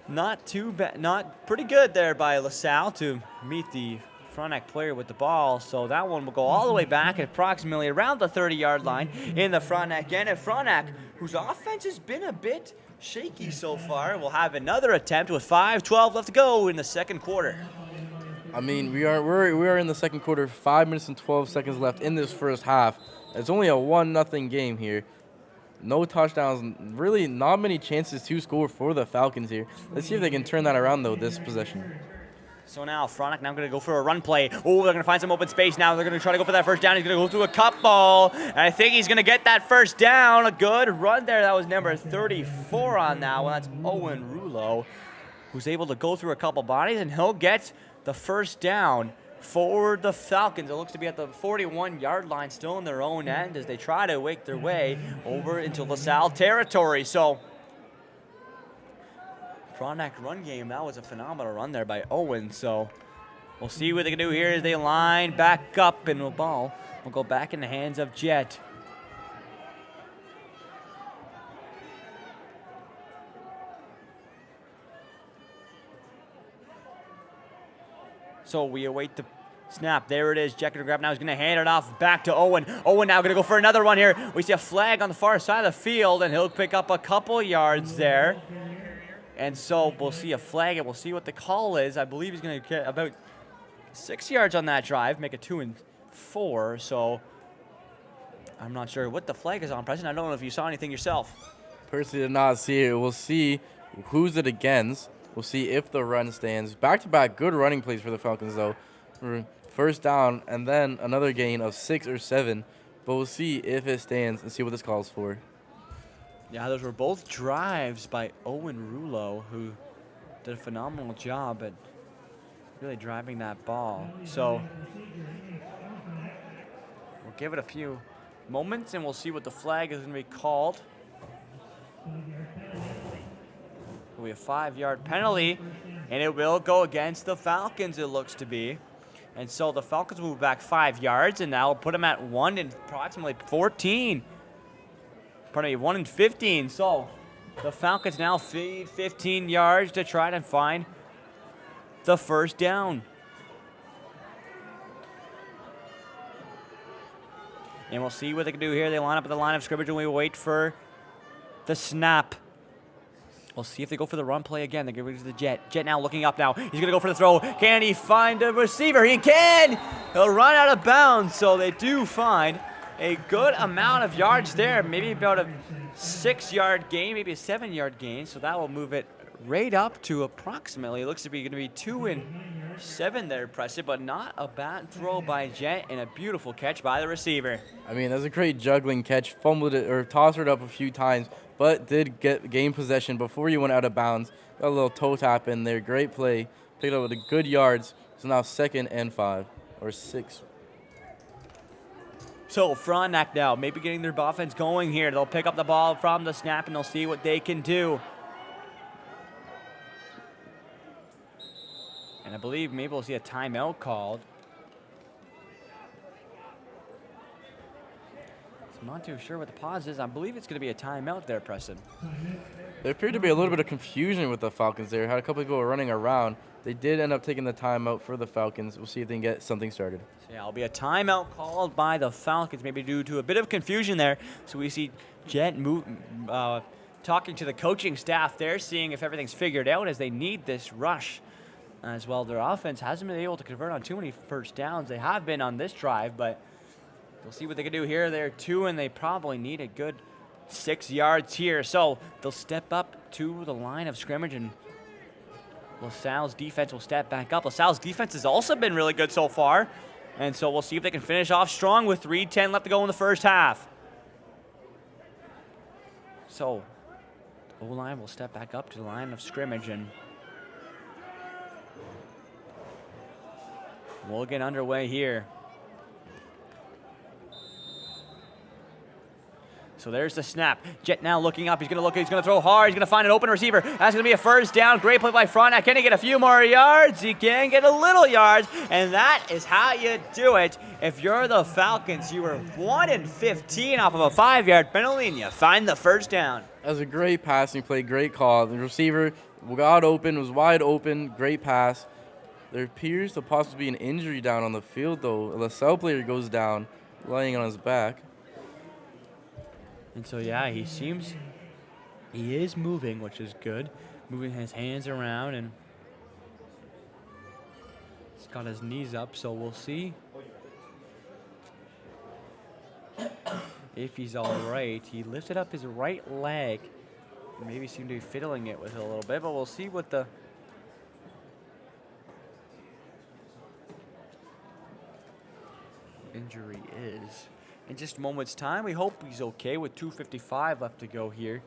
not too bad, not pretty good there by Lasalle to meet the Frontenac player with the ball. So that one will go all the way back at approximately around the 30-yard line in the Frontenac end. And Frontenac, whose offense has been a bit shaky so far, will have another attempt with 5:12 left to go in the second quarter. I mean, we are in the second quarter, 5 minutes and 12 seconds left in this first half. It's only a 1-0 game here. No touchdowns, really not many chances to score for the Falcons here. Let's see if they can turn that around, though, this possession. So now Frontenac now going to go for a run play. Oh, they're going to find some open space now. They're going to try to go for that first down. He's going to go through a couple, and I think he's going to get that first down. A good run there. That was number 34 on that one. That's Owen Rouleau, who's able to go through a couple bodies, and he'll get the first down for the Falcons. It looks to be at the 41-yard line, still in their own end, as they try to make their way over into LaSalle territory. So Frontenac run game, that was a phenomenal run there by Owen. So we'll see what they can do here as they line back up, and the ball will go back in the hands of Jet. So we await the snap. There it is. Jet gonna grab now. He's gonna hand it off back to Owen. Owen now gonna go for another one here. We see a flag on the far side of the field, and he'll pick up a couple yards there. And so we'll see a flag, and we'll see what the call is. I believe he's gonna get about 6 yards on that drive, make it 2 and 4. So I'm not sure what the flag is on, President. I don't know if you saw anything yourself. Personally did not see it. We'll see who's it against. We'll see if the run stands. Back-to-back good running plays for the Falcons, though. First down, and then another gain of 6 or 7. But we'll see if it stands and see what this calls for. Yeah, those were both drives by Owen Rouleau, who did a phenomenal job at really driving that ball. So we'll give it a few moments, and we'll see what the flag is going to be called. It'll be a 5-yard penalty, and it will go against the Falcons, it looks to be. And so the Falcons move back 5 yards, and that will put them at 1 and approximately 14. Pardon me, 1 and 15. So the Falcons now feed 15 yards to try to find the first down. And we'll see what they can do here. They line up at the line of scrimmage, and we wait for the snap. We'll see if they go for the run play again. They give it to the Jet. Jet now looking up now. He's going to go for the throw. Can he find a receiver? He can! He'll run out of bounds, so they do find a good amount of yards there, maybe about a 6-yard gain, maybe a 7-yard gain. So that will move it right up to approximately, it looks to be going to be 2 and 7 there, Preston, but not a bad throw by Jet and a beautiful catch by the receiver. I mean, that's a great juggling catch. Fumbled it or tossed it up a few times, but did gain possession before he went out of bounds. Got a little toe tap in there. Great play. Picked up with the good yards. So now 2nd and 5 or 6. So Frontenac now maybe getting their offense going here. They'll pick up the ball from the snap and they'll see what they can do. And I believe maybe we'll see a timeout called. So I'm not too sure what the pause is. I believe it's going to be a timeout there, Preston. There appeared to be a little bit of confusion with the Falcons there. Had a couple people running around. They did end up taking the timeout for the Falcons. We'll see if they can get something started. So yeah, it'll be a timeout called by the Falcons, maybe due to a bit of confusion there. So we see Jet talking to the coaching staff there, seeing if everything's figured out as they need this rush. As well, their offense hasn't been able to convert on too many first downs. They have been on this drive, but they'll see what they can do here. They're 2, and they probably need a good 6 yards here. So they'll step up to the line of scrimmage, and LaSalle's defense will step back up. LaSalle's defense has also been really good so far, and so we'll see if they can finish off strong with 3:10 left to go in the first half. So the O-line will step back up to the line of scrimmage, and we'll get underway here. So there's the snap. Jet now looking up. He's going to look. He's going to throw hard. He's going to find an open receiver. That's going to be a first down. Great play by Frontenac. Can he get a few more yards? He can get a little yards, and that is how you do it. If you're the Falcons, you were 1 and 15 off of a 5-yard penalty, and you find the first down. That was a great passing play. Great call. The receiver got open. Was wide open. Great pass. There appears to possibly be an injury down on the field, though. A LaSalle player goes down, lying on his back. And so, yeah, he is moving, which is good. Moving his hands around, and he's got his knees up, so we'll see if he's all right. He lifted up his right leg. Maybe seemed to be fiddling it with it a little bit, but we'll see what the injury is. In just a moment's time, we hope he's okay with 2:55 left to go here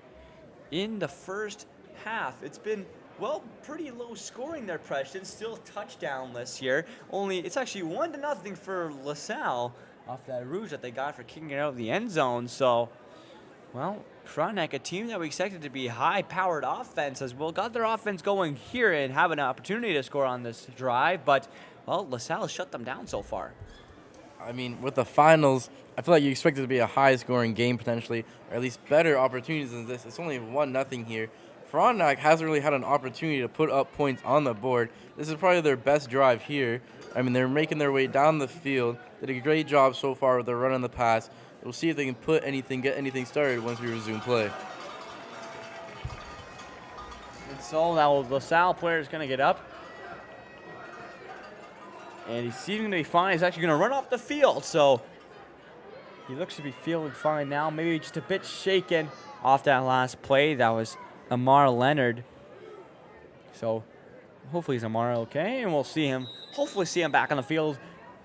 in the first half. It's been, well, pretty low scoring there, Preston. Still touchdownless here. It's actually 1-0 for LaSalle off that rouge that they got for kicking it out of the end zone. So, well, Frontenac, a team that we expected to be high-powered offense, as well, got their offense going here and have an opportunity to score on this drive. But, well, LaSalle has shut them down so far. I mean, with the finals, I feel like you expect it to be a high-scoring game potentially, or at least better opportunities than this. It's only 1-0 here. Frontenac hasn't really had an opportunity to put up points on the board. This is probably their best drive here. I mean, they're making their way down the field. Did a great job so far with their run and the pass. We'll see if they can get anything started once we resume play. And so now the LaSalle player is going to get up. And he's seeming to be fine. He's actually going to run off the field. So he looks to be feeling fine now. Maybe just a bit shaken off that last play. That was Amar Leonard. So hopefully he's Amar okay. And we'll hopefully see him back on the field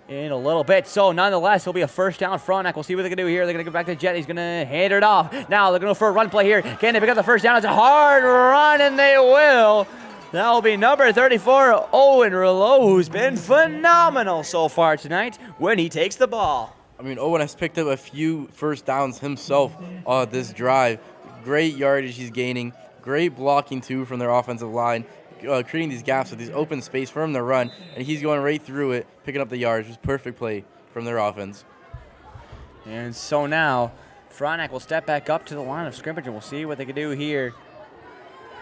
in a little bit. So nonetheless, he'll be a first down. Frontenac. We'll see what they can do here. They're going to go back to Jet. He's going to hand it off. Now they're going to go for a run play here. Can they pick up the first down? It's a hard run, and they will. That will be number 34, Owen Rouleau, who's been phenomenal so far tonight when he takes the ball. I mean, Owen has picked up a few first downs himself on this drive. Great yardage he's gaining. Great blocking, too, from their offensive line, creating these gaps with these open space for him to run, and he's going right through it, picking up the yards. It was perfect play from their offense. And so now, Frontenac will step back up to the line of scrimmage, and we'll see what they can do here.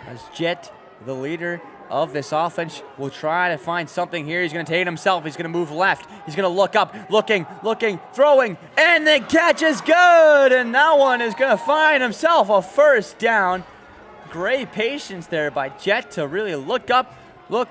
As Jet, the leader of this offense, will try to find something here. He's going to take it himself. He's going to move left. He's going to look up, looking, throwing, and the catch is good. And that one is going to find himself a first down. Great patience there by Jet to really look up, look,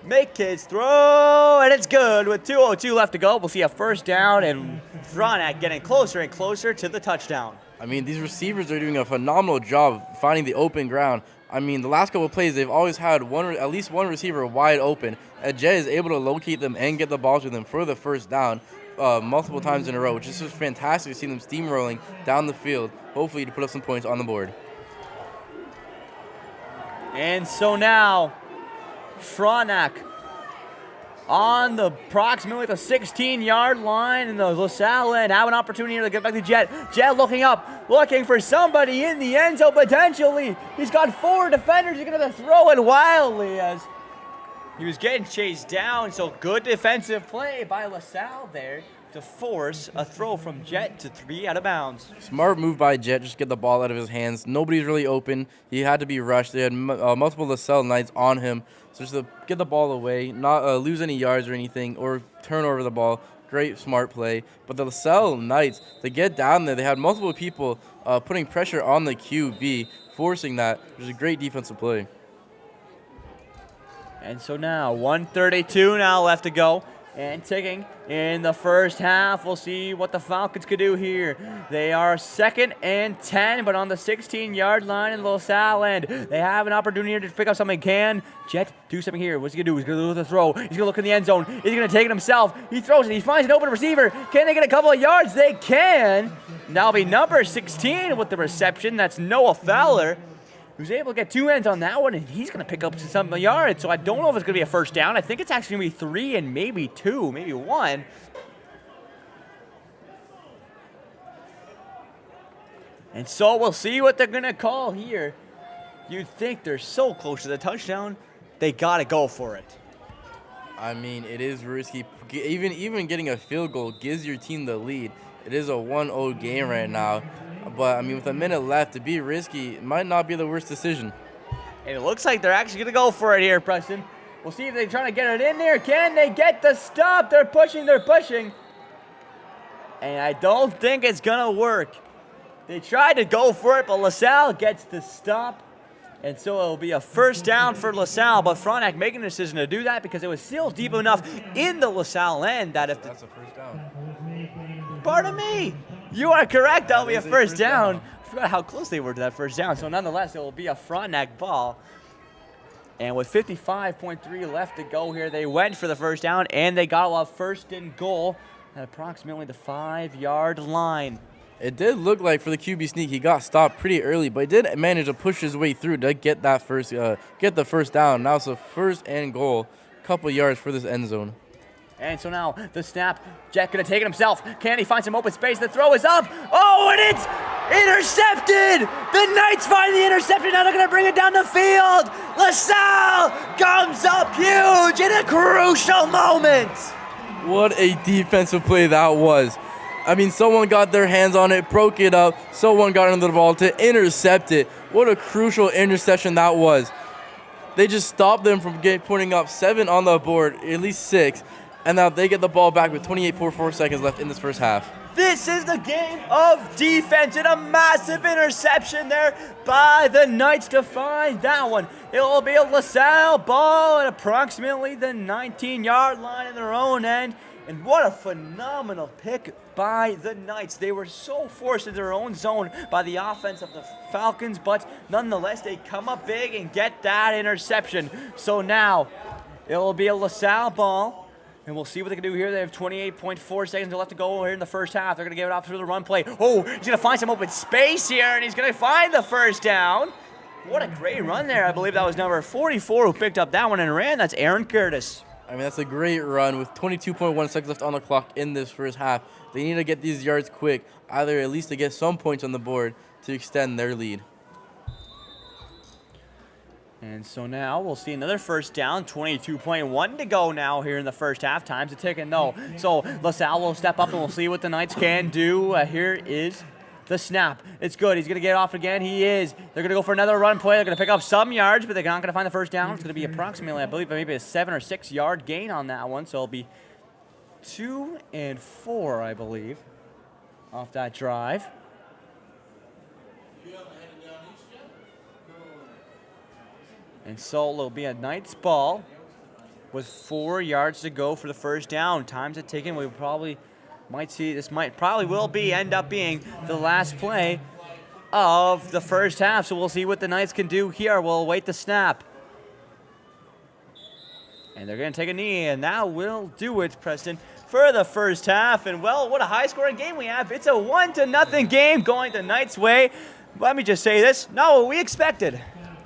Make his throw, and it's good with 2:02 left to go. We'll see a first down, and Frontenac getting closer and closer to the touchdown. I mean, these receivers are doing a phenomenal job finding the open ground. I mean, the last couple of plays, they've always had at least one receiver wide open. And Jet is able to locate them and get the ball to them for the first down multiple times in a row, which is just fantastic to see them steamrolling down the field, hopefully to put up some points on the board. And so now, Frontenac on the approximately the 16-yard line in the Lasalle end. Have an opportunity to get back to Jet. Jet looking up, looking for somebody in the end zone potentially. He's got 4 defenders. He's going to throw it wildly as he was getting chased down. So good defensive play by Lasalle there to force a throw from Jet to 3 out of bounds. Smart move by Jet, just get the ball out of his hands. Nobody's really open. He had to be rushed. They had multiple Lasalle Knights on him. So just to get the ball away, not lose any yards or anything, or turn over the ball. Great, smart play. But the Lasalle Knights, to get down there, they had multiple people putting pressure on the QB, forcing that, which is a great defensive play. And so now, 1:32 now left to go. And ticking in the first half. We'll see what the Falcons could do here. They are 2nd and 10, but on the 16-yard line in the Lasalle end. They have an opportunity to pick up something. Can Jet do something here? What's he going to do? He's going to do the throw. He's going to look in the end zone. He's going to take it himself. He throws it. He finds an open receiver. Can they get a couple of yards? They can. That'll be number 16 with the reception. That's Noah Fowler, who's able to get 2 ends on that one, and he's going to pick up some yards. So I don't know if it's going to be a first down. I think it's actually going to be 3 and maybe 2, maybe 1. And so we'll see what they're going to call here. You'd think they're so close to the touchdown, they got to go for it. I mean, it is risky. Even getting a field goal gives your team the lead. It is a 1-0 game right now. But, I mean, with a minute left, to be risky, it might not be the worst decision. And it looks like they're actually going to go for it here, Preston. We'll see if they're trying to get it in there. Can they get the stop? They're pushing. And I don't think it's going to work. They tried to go for it, but Lasalle gets the stop. And so it'll be a first down for Lasalle. But Frontenac making the decision to do that because it was still deep enough in the Lasalle end that if That's a first down. Pardon me. You are correct. That'll be a first down. I forgot how close they were to that first down. So nonetheless, it will be a Frontenac ball. And with 55.3 left to go here, they went for the first down, and they got a first and goal at approximately the 5-yard line. It did look like for the QB sneak, he got stopped pretty early, but he did manage to push his way through to get that get the first down. Now it's a first and goal, couple yards for this end zone. And so now the snap, Jet gonna take it himself. Can he find some open space? The throw is up. Oh, and it's intercepted. The Knights find the interception. Now they're gonna bring it down the field. Lasalle comes up huge in a crucial moment. What a defensive play that was. I mean, someone got their hands on it, broke it up. Someone got under the ball to intercept it. What a crucial interception that was. They just stopped them from putting up 7 on the board, at least 6. And now they get the ball back with 28.4 seconds left in this first half. This is the game of defense, and a massive interception there by the Knights to find that one. It will be a Lasalle ball at approximately the 19-yard line in their own end. And what a phenomenal pick by the Knights. They were so forced into their own zone by the offense of the Falcons, but nonetheless, they come up big and get that interception. So now it will be a Lasalle ball. And we'll see what they can do here. They have 28.4 seconds left to go here in the first half. They're going to give it off through the run play. Oh, he's going to find some open space here, and he's going to find the first down. What a great run there. I believe that was number 44 who picked up that one and ran. That's Aaron Curtis. I mean, that's a great run with 22.1 seconds left on the clock in this first half. They need to get these yards quick, either at least to get some points on the board to extend their lead. And so now we'll see another first down, 22.1 to go now here in the first half. Time's a ticking though. So Lasalle will step up and we'll see what the Knights can do. Here is the snap. It's good. He's going to get off again. He is. They're going to go for another run play. They're going to pick up some yards, but they're not going to find the first down. It's going to be approximately, I believe, maybe a 7 or 6 yard gain on that one. So it'll be 2 and 4, I believe, off that drive. And so it'll be a Knights ball with 4 yards to go for the first down. Time's a ticking. We probably might see this probably will end up being the last play of the first half. So we'll see what the Knights can do here. We'll await the snap. And they're going to take a knee, and that will do it, Preston, for the first half. And, well, what a high-scoring game we have. It's a 1-0 game going the Knights' way. Let me just say this, not what we expected.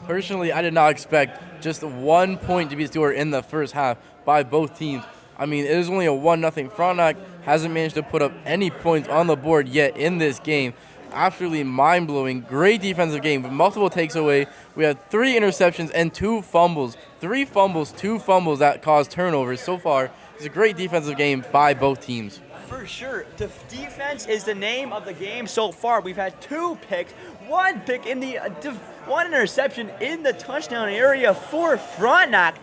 Personally, I did not expect just 1 point to be scored in the first half by both teams. I mean, it is only a 1-0. Frontenac hasn't managed to put up any points on the board yet in this game. Absolutely mind-blowing. Great defensive game with multiple takes away. We had 3 interceptions and 2 fumbles. 3 fumbles, 2 fumbles that caused turnovers. So far, it's a great defensive game by both teams. For sure. The defense is the name of the game so far. We've had 2 picks, 1 pick in the 1 interception in the touchdown area for Frontenac.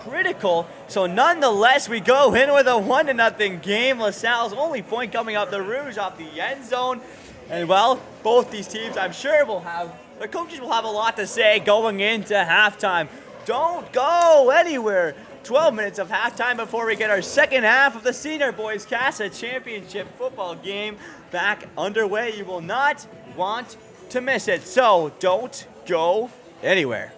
Critical. So nonetheless, we go in with a 1-0 game. Lasalle's only point coming up the Rouge off the end zone. And, well, both these teams, I'm sure, the coaches will have a lot to say going into halftime. Don't go anywhere. 12 minutes of halftime before we get our second half of the Senior Boys KASSAA Championship football game back underway. You will not want to miss it. So don't go anywhere.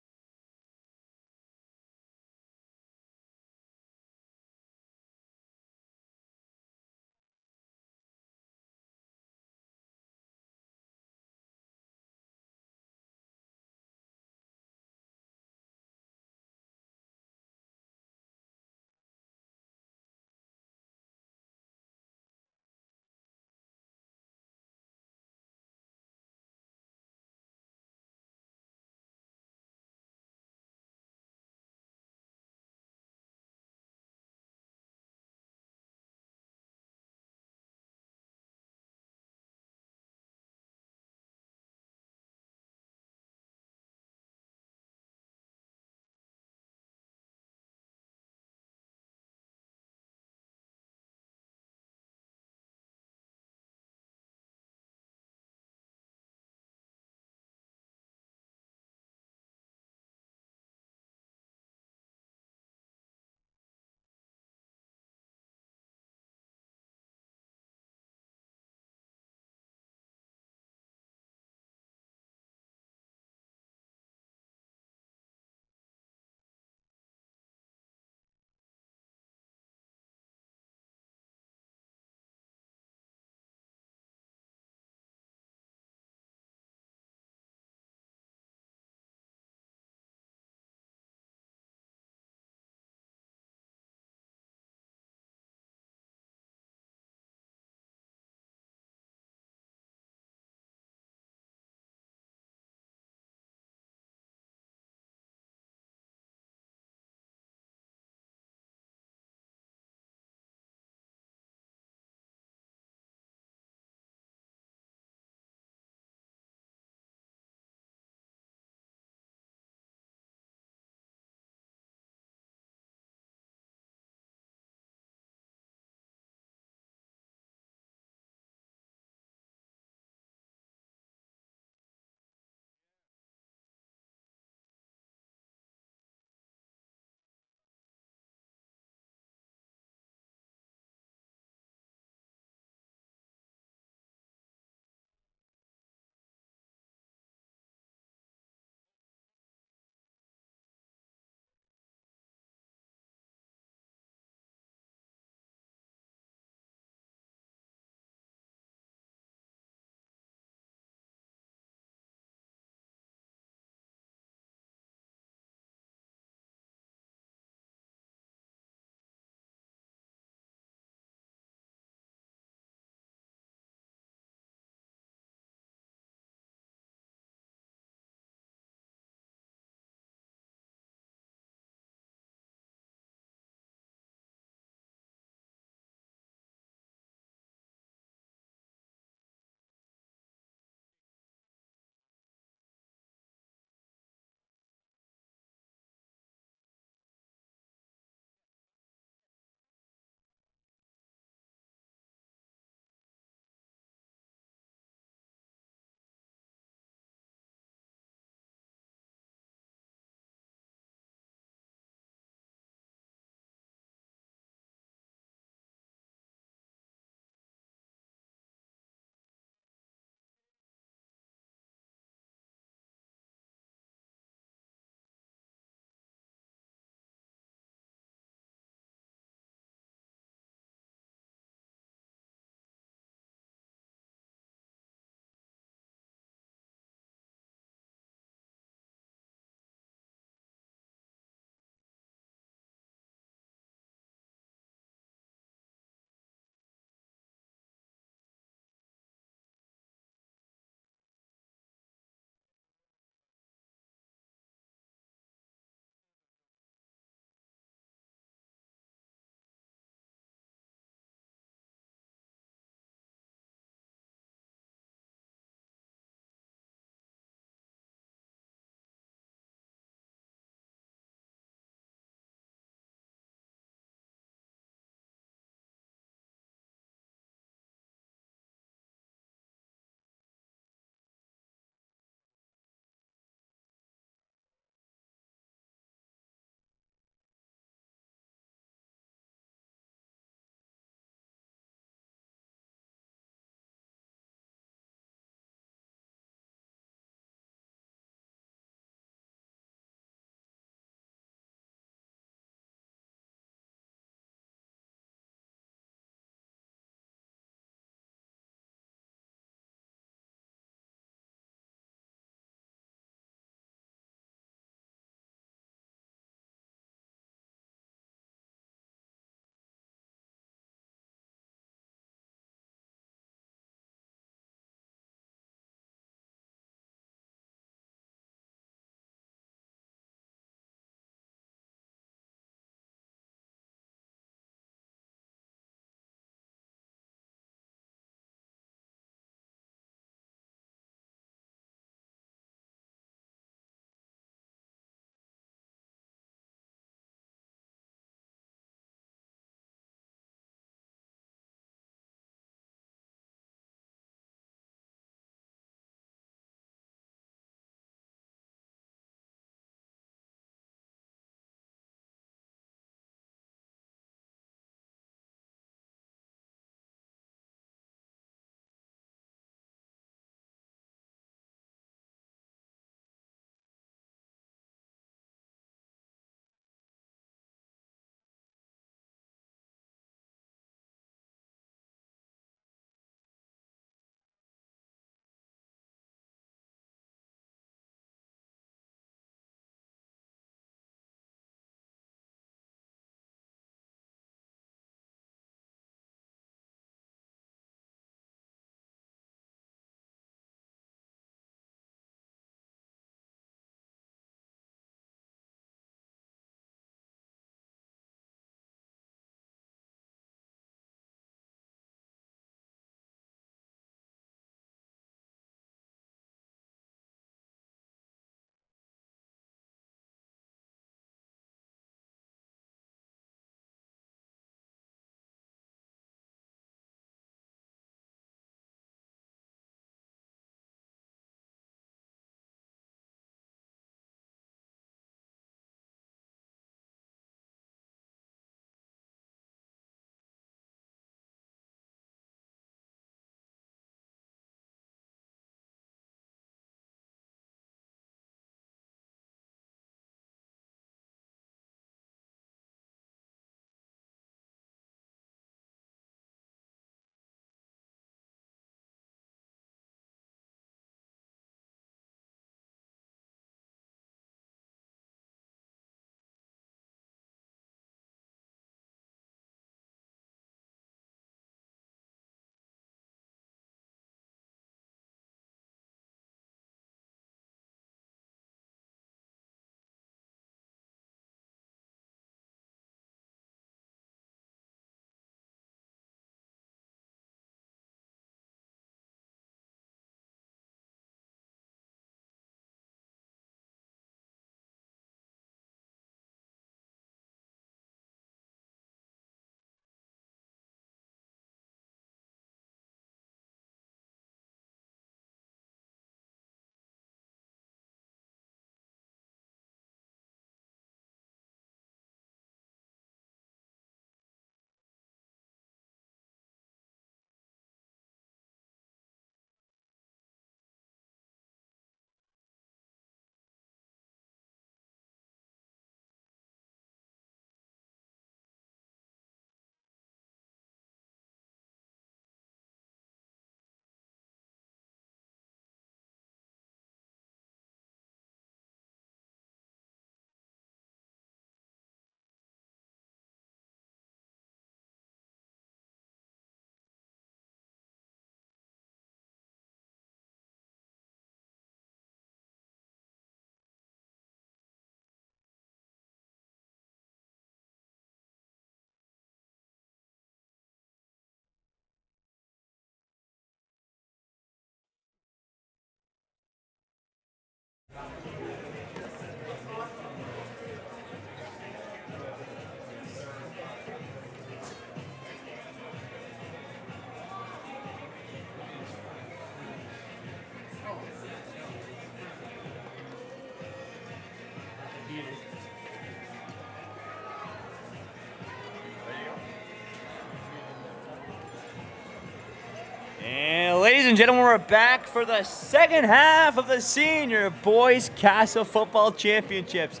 and gentlemen, we're back for the second half of the Senior Boys KASSAA Football Championships.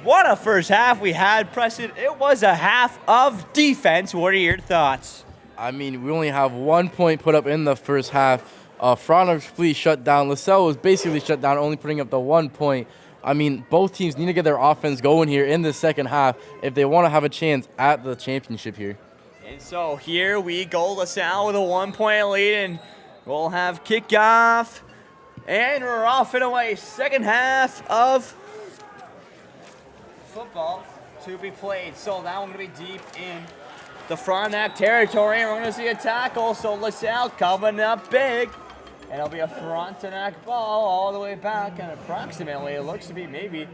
What a first half we had, Preston. It was a half of defense. What are your thoughts? I mean, we only have 1 point put up in the first half. Frontenac completely shut down. Lasalle was basically shut down, only putting up the 1 point. I mean, both teams need to get their offense going here in the second half if they want to have a chance at the championship here. And so here we go, Lasalle with a 1 point lead, and we'll have kickoff. And we're off and away. Second half of football to be played. So that one going to be deep in the Frontenac territory. We're going to see a tackle. So LaSalle coming up big. And it'll be a Frontenac ball all the way back. And approximately, it looks to be maybe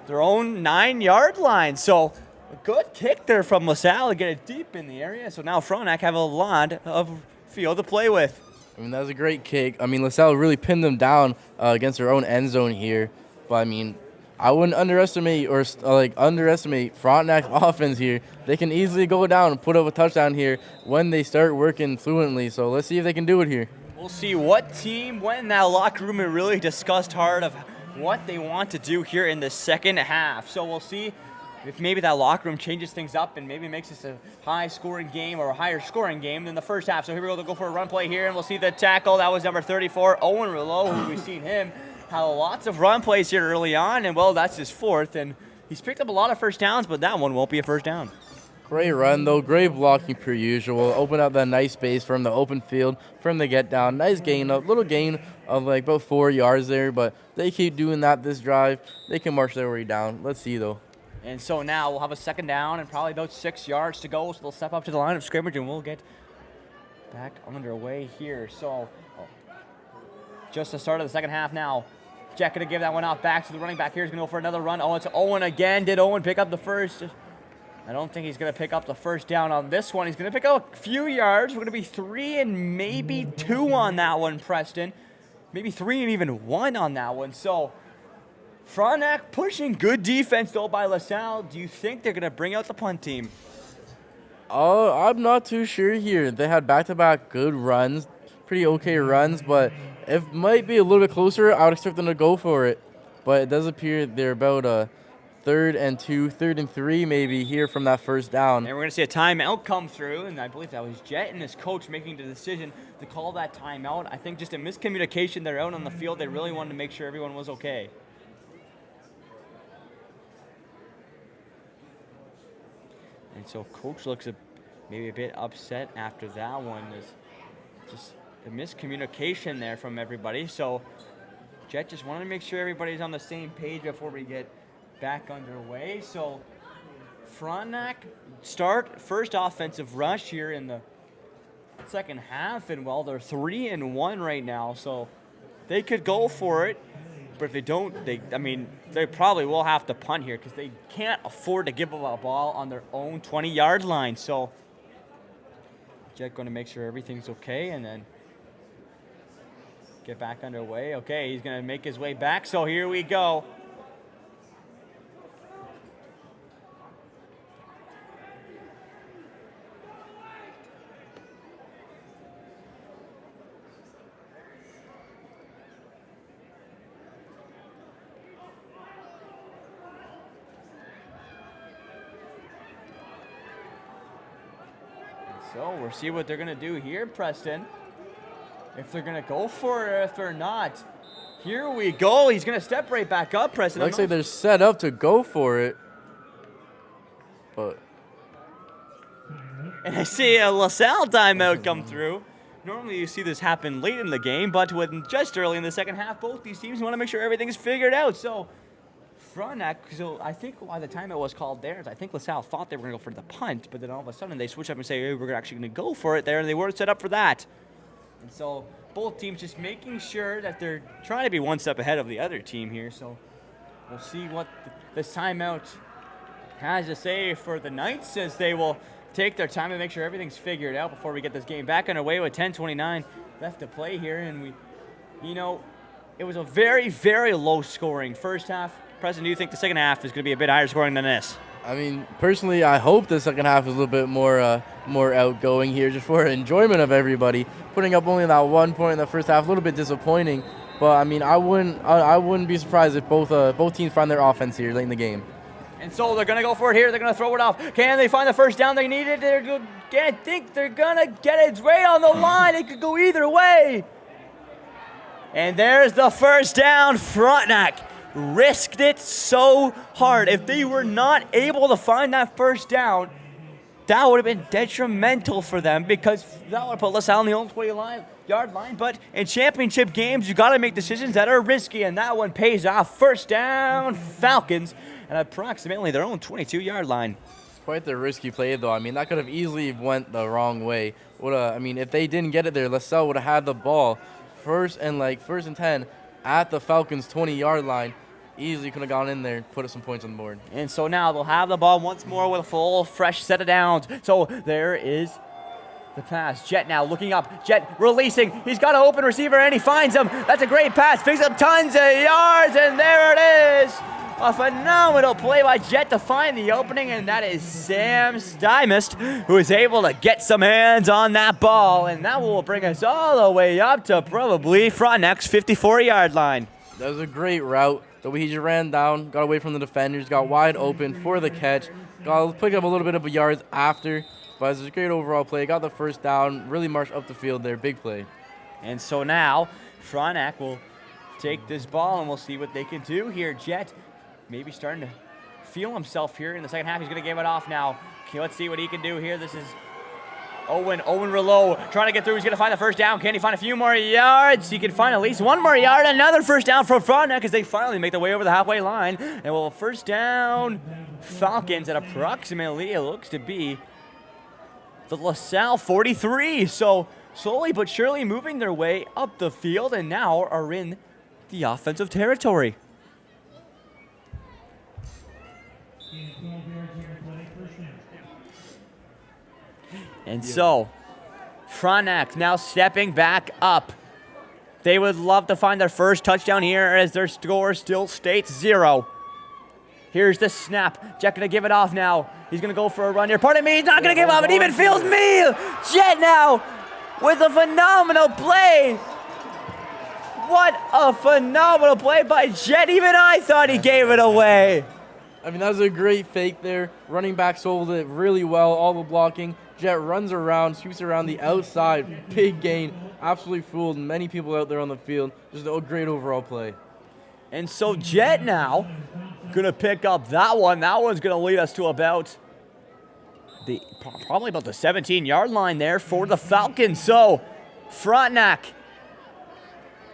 their own 9-yard line. So a good kick there from LaSalle to get it deep in the area. So now Frontenac have a lot of field to play with. I mean, that was a great kick. I mean, LaSalle really pinned them down against their own end zone here. But, I mean, I wouldn't underestimate Frontenac's offense here. They can easily go down and put up a touchdown here when they start working fluently. So let's see if they can do it here. We'll see what team went in that locker room and really discussed hard of what they want to do here in the second half. So we'll see if maybe that locker room changes things up and maybe makes this a high-scoring game or a higher-scoring game than the first half. So here we go. They'll go for a run play here, and we'll see the tackle. That was number 34, Owen Rouleau, who we've seen him had lots of run plays here early on, and, well, that's his fourth. And he's picked up a lot of first downs, but that one won't be a first down. Great run, though. Great blocking per usual. Open up that nice space from the open field, from the get down. Nice gain, a little gain of like about 4 yards there, but they keep doing that this drive. They can march their way down. Let's see, though. And so now we'll have a second down and probably about 6 yards to go. So they'll step up to the line of scrimmage and we'll get back underway here. So just the start of the second half now. Jack going to give that one off back to the running back here. He's going to go for another run. Oh, it's Owen again. Did Owen pick up the first? I don't think he's going to pick up the first down on this one. He's going to pick up a few yards. We're going to be 3 and maybe 2 on that one, Preston. Maybe 3 and even 1 on that one. So Frontenac pushing good defense, though, by LaSalle. Do you think they're going to bring out the punt team? I'm not too sure here. They had back-to-back good runs, pretty okay runs, but it might be a little bit closer. I would expect them to go for it, but it does appear they're about a 3rd and 2, 3rd and 3 maybe here from that first down. And we're going to see a timeout come through, and I believe that was Jet and his coach making the decision to call that timeout. I think just a miscommunication. They're out on the field. They really wanted to make sure everyone was okay. And so coach looks maybe a bit upset after that one. There's just a miscommunication there from everybody. So Jet just wanted to make sure everybody's on the same page before we get back underway. So Frontenac start first offensive rush here in the second half, and well, they're 3 and 1 right now, so they could go for it. But if they don't, they probably will have to punt here because they can't afford to give up a ball on their own 20-yard line. So Jet going to make sure everything's okay and then get back underway. Okay, he's going to make his way back. So here we go. So we'll see what they're going to do here, Preston. If they're going to go for it or if they're not. Here we go. He's going to step right back up, Preston. Looks like they're set up to go for it. But and I see a LaSalle timeout come through. Normally you see this happen late in the game, but when just early in the second half, both these teams want to make sure everything's figured out. So Frontenac, so I think why the timeout was called there is I think LaSalle thought they were going to go for the punt, but then all of a sudden they switch up and say, hey, we're actually going to go for it there, and they weren't set up for that. And so both teams just making sure that they're trying to be one step ahead of the other team here. So we'll see what this timeout has to say for the Knights as they will take their time and make sure everything's figured out before we get this game back underway with 10:29 left to play here. And it was a very, very low scoring first half. Preston, do you think the second half is going to be a bit higher scoring than this? I mean, personally, I hope the second half is a little bit more outgoing here, just for enjoyment of everybody. Putting up only that 1 point in the first half, a little bit disappointing. But I mean, I wouldn't be surprised if both teams find their offense here late in the game. And so they're going to go for it here. They're going to throw it off. Can they find the first down they needed? I think they're going to get it right on the line. It could go either way. And there's the first down. Frontenac risked it so hard. If they were not able to find that first down, that would have been detrimental for them, because that would have put Lasalle on the own 20-yard line. But in championship games, you got to make decisions that are risky, and that one pays off. First down, Falcons, at approximately their own 22-yard line. Quite the risky play, though. I mean, that could have easily went the wrong way. I mean, if they didn't get it there, Lasalle would have had the ball first and 10 at the Falcons' 20-yard line. Easily could have gone in there and put some points on the board. And so now they'll have the ball once more with a full, fresh set of downs. So there is the pass. Jet now looking up. Jet releasing. He's got an open receiver, and he finds him. That's a great pass. Picks up tons of yards, and there it is. A phenomenal play by Jet to find the opening, and that is Sam Stymist, who is able to get some hands on that ball, and that will bring us all the way up to probably Frontenac's 54-yard line. That was a great route. The way he just ran down, got away from the defenders, got wide open for the catch, picked up a little bit of yards after, but it was a great overall play. Got the first down, really marched up the field there, big play. And so now Frontenac will take this ball, and we'll see what they can do here. Jet maybe starting to feel himself here in the second half. He's going to give it off now. Okay, let's see what he can do here. This is Owen Rillo trying to get through. He's going to find the first down. Can he find a few more yards? He can find at least one more yard. Another first down from Frontenac as they finally make their way over the halfway line. And well, first down, Falcons at approximately, it looks to be the LaSalle 43. So slowly but surely moving their way up the field, and now are in the offensive territory. And so, Frontenac now stepping back up. They would love to find their first touchdown here as their score still states 0. Here's the snap. Jet gonna give it off now. He's gonna go for a run here. Pardon me, he's not gonna give up. It even feels me. Jet now with a phenomenal play. What a phenomenal play by Jet. Even I thought he gave it away. I mean, that was a great fake there. Running back sold it really well, all the blocking. Jet runs around, shoots around the outside. Big gain. Absolutely fooled many people out there on the field. Just a great overall play. And so Jet now going to pick up that one. That one's going to lead us to about probably about the 17-yard line there for the Falcons. So Frontenac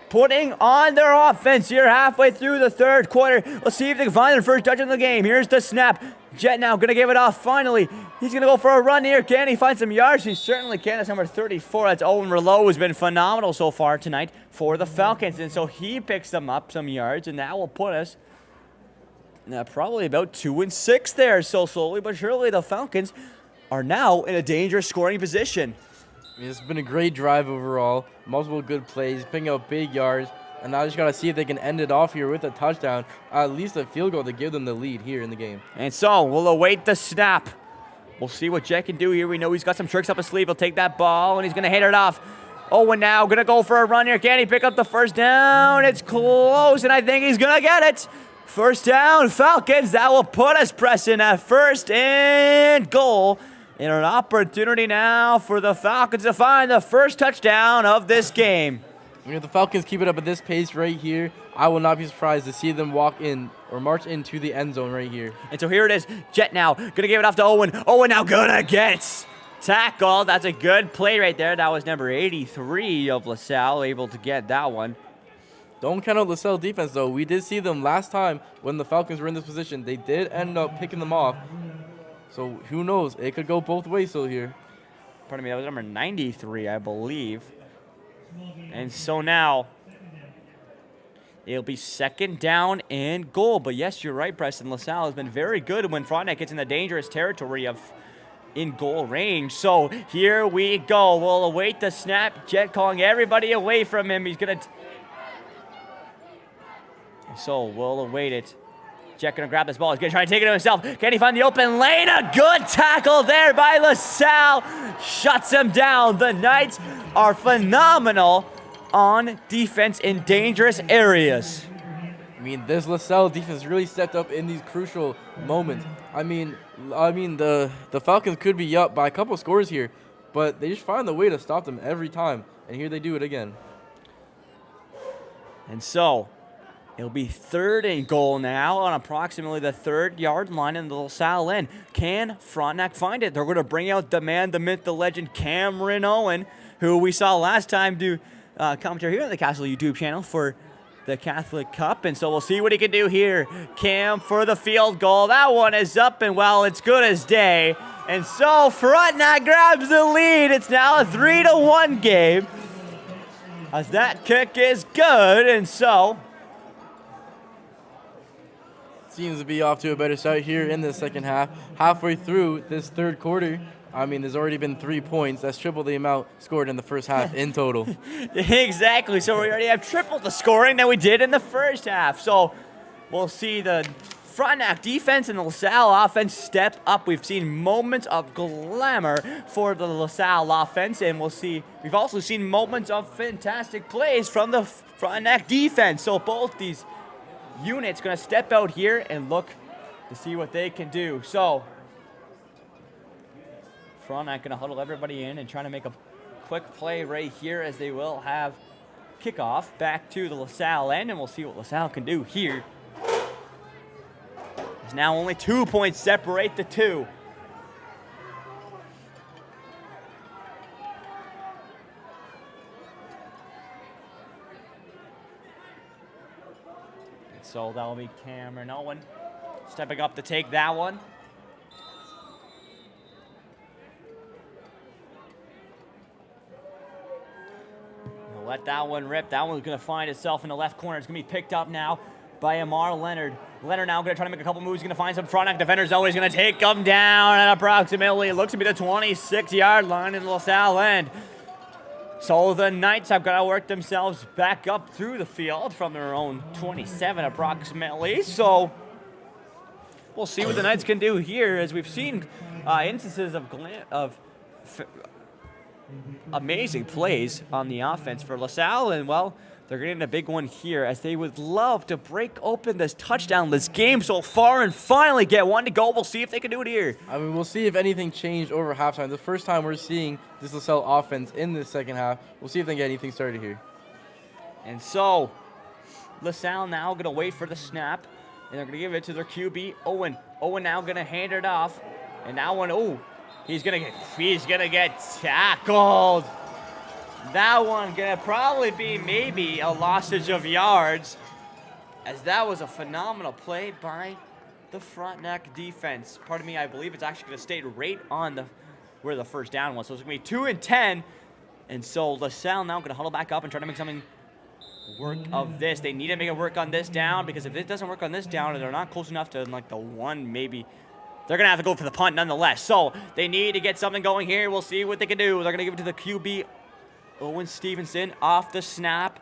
putting on their offense here halfway through the third quarter. Let's see if they can find their first touchdown of the game. Here's the snap. Jet now going to give it off finally. He's going to go for a run here. Can he find some yards? He certainly can. That's number 34. That's Owen Rillo, who's been phenomenal so far tonight for the Falcons. And so he picks them up some yards, and that will put us probably about 2-6 there. So slowly but surely the Falcons are now in a dangerous scoring position. I mean, it's been a great drive overall. Multiple good plays, picking up big yards. And now I just got to see if they can end it off here with a touchdown, at least a field goal to give them the lead here in the game. And so we'll await the snap. We'll see what Jet can do here. We know he's got some tricks up his sleeve. He'll take that ball, and he's going to hit it off. Owen now going to go for a run here. Can he pick up the first down? It's close, and I think he's going to get it. First down, Falcons. That will put us pressing at first and goal. And an opportunity now for the Falcons to find the first touchdown of this game. I mean, if the Falcons keep it up at this pace right here, I will not be surprised to see them walk in or march into the end zone right here. And so here it is. Jet now going to give it off to Owen. Owen now going to get tackled. That's a good play right there. That was number 83 of LaSalle able to get that one. Don't count out LaSalle defense, though. We did see them last time when the Falcons were in this position. They did end up picking them off. So who knows? It could go both ways still here. Pardon me, that was number 93, I believe. And so now it'll be second down and goal. But yes, you're right, Preston. LaSalle has been very good when Frontenac gets in the dangerous territory of in goal range. So here we go. We'll await the snap. Jet calling everybody away from him. He's going to... So we'll await it. Jack gonna grab this ball. He's gonna try to take it to himself. Can he find the open lane? A good tackle there by Lasalle. Shuts him down. The Knights are phenomenal on defense in dangerous areas. I mean, this Lasalle defense really stepped up in these crucial moments. I mean, the Falcons could be up by a couple scores here, but they just find the way to stop them every time. And here they do it again. And so, it'll be 3rd and goal now on approximately the 3rd-yard line in the LaSalle end. Can Frontenac find it? They're going to bring out the man, the myth, the legend, Cameron Owen, who we saw last time do commentary here on the Castle YouTube channel for the Catholic Cup. And so we'll see what he can do here. Cam for the field goal. That one is up, and well, it's good as day. And so Frontenac grabs the lead. It's now a 3-1 game, as that kick is good. And so seems to be off to a better start here in the second half. Halfway through this 3rd quarter, I mean, there's already been 3 points. That's triple the amount scored in the first half in total. Exactly. So we already have triple the scoring that we did in the first half. So we'll see the Frontenac defense and the LaSalle offense step up. We've seen moments of glamour for the LaSalle offense, and we've also seen moments of fantastic plays from the Frontenac defense. So both these units going to step out here and look to see what they can do. So Frontenac going to huddle everybody in and try to make a quick play right here, as they will have kickoff back to the LaSalle end, and we'll see what LaSalle can do here. There's now only 2 points separate the two. And so that'll be Cameron Owen stepping up to take that one. Let that one rip. That one's going to find itself in the left corner. It's going to be picked up now by Amar Leonard. Leonard now going to try to make a couple moves. He's going to find some Frontenac defenders. He's going to take them down at approximately, it looks to be the 26-yard line in the LaSalle end. So the Knights have got to work themselves back up through the field from their own 27 approximately. So we'll see what the Knights can do here, as we've seen instances of amazing plays on the offense for LaSalle, and well, they're getting a big one here, as they would love to break open this touchdownless game so far and finally get one to go. We'll see if they can do it here. I mean, we'll see if anything changed over halftime. The first time we're seeing this LaSalle offense in this second half. We'll see if they get anything started here. And so LaSalle now going to wait for the snap, and they're going to give it to their QB, Owen. Owen now going to hand it off, and that one, he's gonna get tackled. That one gonna probably be maybe a lossage of yards, as that was a phenomenal play by the Frontenac defense. Pardon me, I believe it's actually gonna stay right on where the first down was. So it's gonna be 2 and 10, and so LaSalle now gonna huddle back up and try to make something work of this. They need to make it work on this down, because if it doesn't work on this down and they're not close enough to like the one, maybe they're going to have to go for the punt nonetheless. So they need to get something going here. We'll see what they can do. They're going to give it to the QB, Owen Stevenson, off the snap.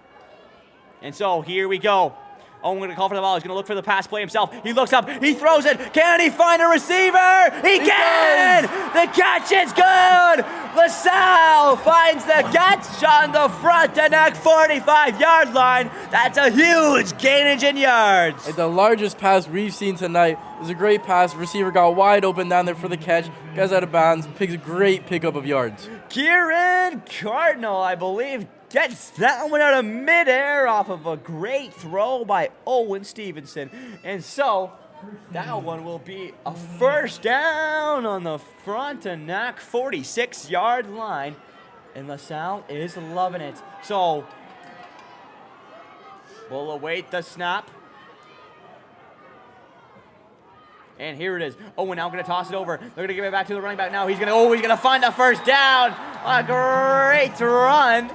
And so here we go. Owen going to call for the ball. He's going to look for the pass play himself. He looks up. He throws it. Can he find a receiver? He can! The catch is good! LaSalle finds the catch on the Frontenac 45-yard line. That's a huge gainage in yards. And the largest pass we've seen tonight. It was a great pass. Receiver got wide open down there for the catch. Guy's out of bounds. Picks a great pickup of yards. Kieran Cardinal, I believe, gets that one out of midair off of a great throw by Owen Stevenson. And so that one will be a first down on the Frontenac 46-yard line. And LaSalle is loving it. So we'll await the snap. And here it is. Owen now going to toss it over. They're going to give it back to the running back now. He's going to find the first down. A great run.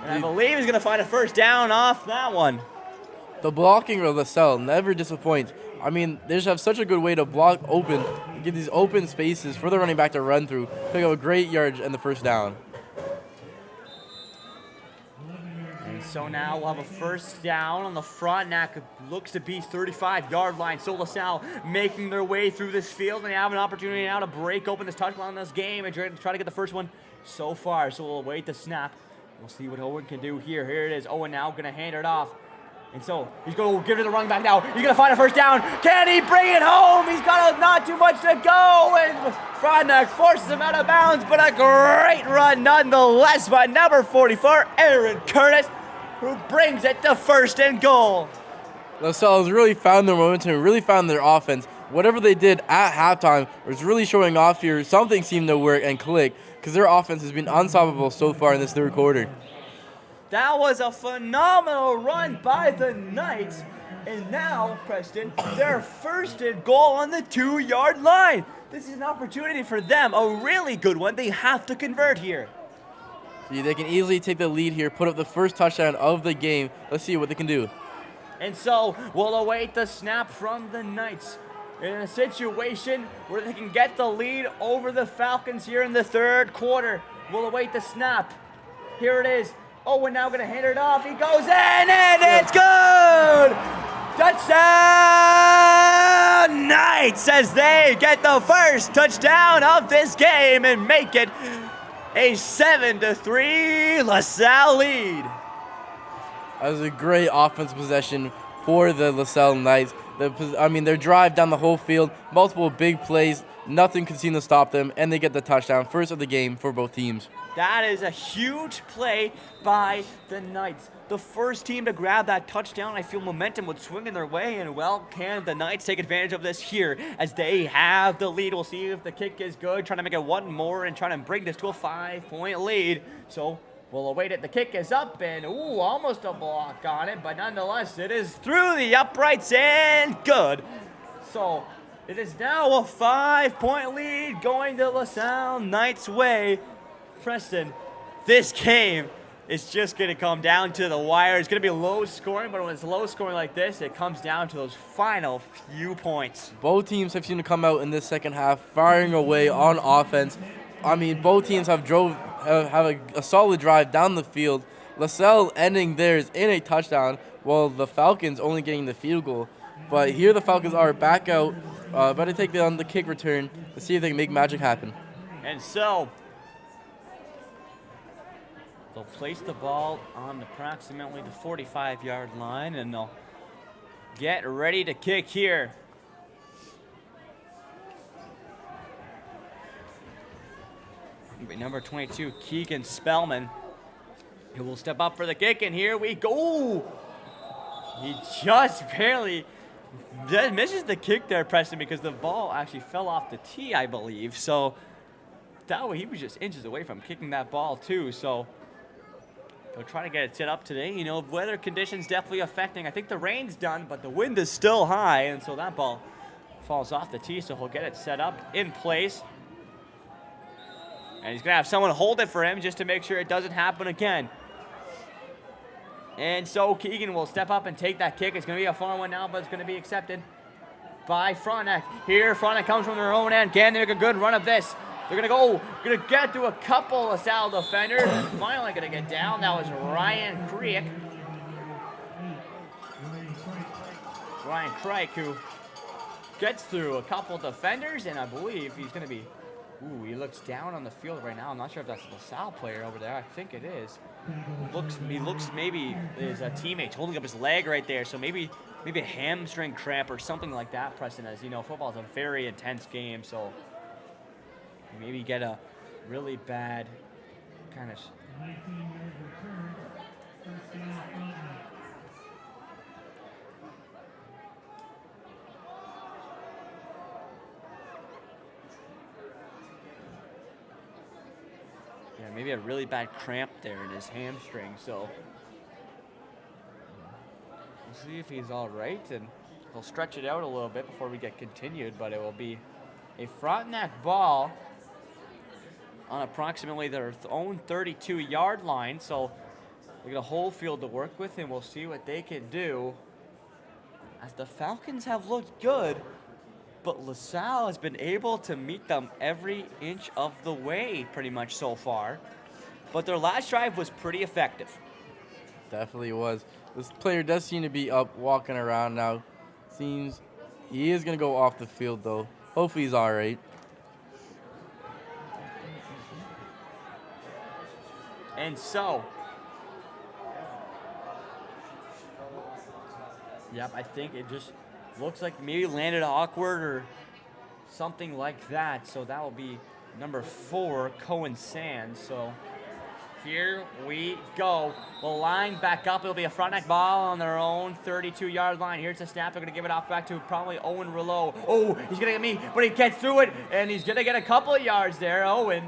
And I believe he's going to find a first down off that one. The blocking of LaSalle never disappoints. I mean, they just have such a good way to block open, get these open spaces for the running back to run through, pick up a great yardage and the first down. And so now we'll have a first down on the Frontenac. Looks to be 35-yard line. So Lasalle making their way through this field, and they have an opportunity now to break open this touchdown in this game and try to get the first one so far. So we'll await the snap. We'll see what Owen can do here. Here it is. Owen now going to hand it off. And so he's going to give it to the running back now. He's going to find a first down. Can he bring it home? He's got not too much to go. And Frontenac forces him out of bounds, but a great run nonetheless by number 44, Aaron Curtis, who brings it to 1st and goal. LaSalle's really found their momentum, really found their offense. Whatever they did at halftime was really showing off here. Something seemed to work and click because their offense has been unstoppable so far in this third quarter. That was a phenomenal run by the Knights. And now, Preston, their 1st and goal on the 2-yard line. This is an opportunity for them, a really good one. They have to convert here. See, they can easily take the lead here, put up the first touchdown of the game. Let's see what they can do. And so we'll await the snap from the Knights in a situation where they can get the lead over the Falcons here in the 3rd quarter. We'll await the snap. Here it is. Oh, we're now going to hand it off. He goes in, and it's good! Touchdown! Knights as they get the first touchdown of this game and make it a 7-3 LaSalle lead. That was a great offensive possession for the LaSalle Knights. Their drive down the whole field, multiple big plays, nothing could seem to stop them, and they get the touchdown, first of the game for both teams. That is a huge play by the Knights. The first team to grab that touchdown, I feel momentum would swing in their way, and well, can the Knights take advantage of this here as they have the lead? We'll see if the kick is good, trying to make it one more and trying to bring this to a 5-point lead. So we'll await it. The kick is up, and almost a block on it, but nonetheless, it is through the uprights and good. So it is now a 5-point lead going to LaSalle Knights' way. Preston, this game is just going to come down to the wire. It's going to be low scoring, but when it's low scoring like this, it comes down to those final few points. Both teams have seemed to come out in this second half firing away on offense. Both teams have a solid drive down the field. LaSalle ending theirs in a touchdown, while the Falcons only getting the field goal. But here the Falcons are back out, about to take the kick return to see if they can make magic happen. And so they'll place the ball on approximately the 45-yard line, and they'll get ready to kick here. Number 22, Keegan Spellman, who will step up for the kick, and here we go. He just barely misses the kick there, Preston, because the ball actually fell off the tee, I believe. So that way he was just inches away from kicking that ball too. So they'll try to get it set up today. You know, weather conditions definitely affecting. I think the rain's done, but the wind is still high, and so that ball falls off the tee, so he'll get it set up in place. And he's going to have someone hold it for him just to make sure it doesn't happen again. And so Keegan will step up and take that kick. It's going to be a fun one now, but it's going to be accepted by Frontenac. Here, Frontenac comes from their own end. Can they make a good run of this? They're going to get through a couple of LaSalle defenders. Finally going to get down. That was Ryan Creek. Ryan Creek, who gets through a couple defenders, and I believe he's going to be... he looks down on the field right now. I'm not sure if that's a LaSalle player over there. I think it is. He looks maybe his teammate's holding up his leg right there. So maybe a hamstring cramp or something like that, Preston. As you know, football is a very intense game. So maybe get a really bad kind of... maybe a really bad cramp there in his hamstring, so we'll see if he's all right, and he'll stretch it out a little bit before we get continued, but it will be a Frontenac ball on approximately their own 32-yard line, so they got a whole field to work with, and we'll see what they can do, as the Falcons have looked good, but LaSalle has been able to meet them every inch of the way pretty much so far. But their last drive was pretty effective. Definitely was. This player does seem to be up, walking around now. Seems he is going to go off the field, though. Hopefully he's all right. And so, yep, I think it just looks like maybe landed awkward or something like that. So that will be number 4, Cohen Sands. So here we go. We'll line back up. It'll be a Frontenac ball on their own 32-yard line. Here's the snap. They're going to give it off back to probably Owen Rouleau. Oh, he's going to get me, but he gets through it, and he's going to get a couple of yards there. Owen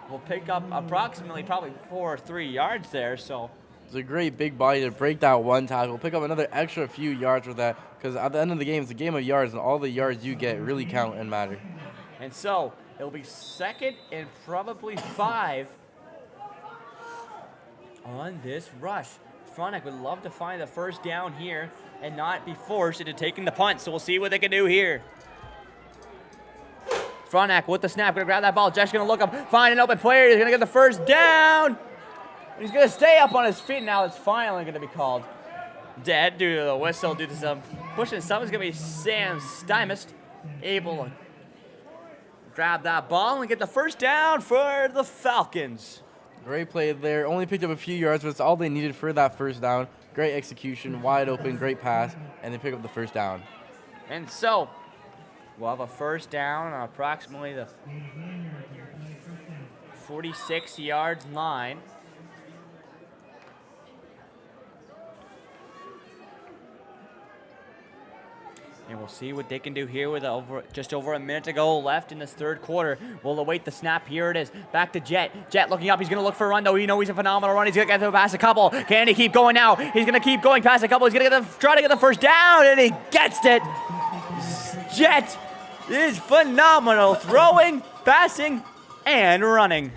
will pick up approximately probably 4 or 3 yards there. So it's a great big body to break that one tackle, pick up another extra few yards with that, because at the end of the game, it's a game of yards, and all the yards you get really count and matter. And so it'll be 2nd and probably 5 on this rush. Frontenac would love to find the first down here and not be forced into taking the punt. So we'll see what they can do here. Frontenac with the snap, gonna grab that ball. Jeff's gonna look up, find an open player. He's gonna get the first down. He's gonna stay up on his feet. Now it's finally gonna be called dead due to the whistle, due to some pushing. Someone's gonna be Sam Stymist able to grab that ball and get the first down for the Falcons. Great play there. Only picked up a few yards, but it's all they needed for that first down. Great execution, wide open, great pass, and they pick up the first down. And so we'll have a first down on approximately the 46-yard line. And we'll see what they can do here with just over a minute to go left in this third quarter. We'll await the snap. Here it is. Back to Jet. Jet looking up. He's going to look for a run, though. You know he's a phenomenal run. He's going to get past a couple. Can he keep going now? He's going to keep going past a couple. He's going to try to get the first down, and he gets it. Jet is phenomenal. Throwing, passing, and running.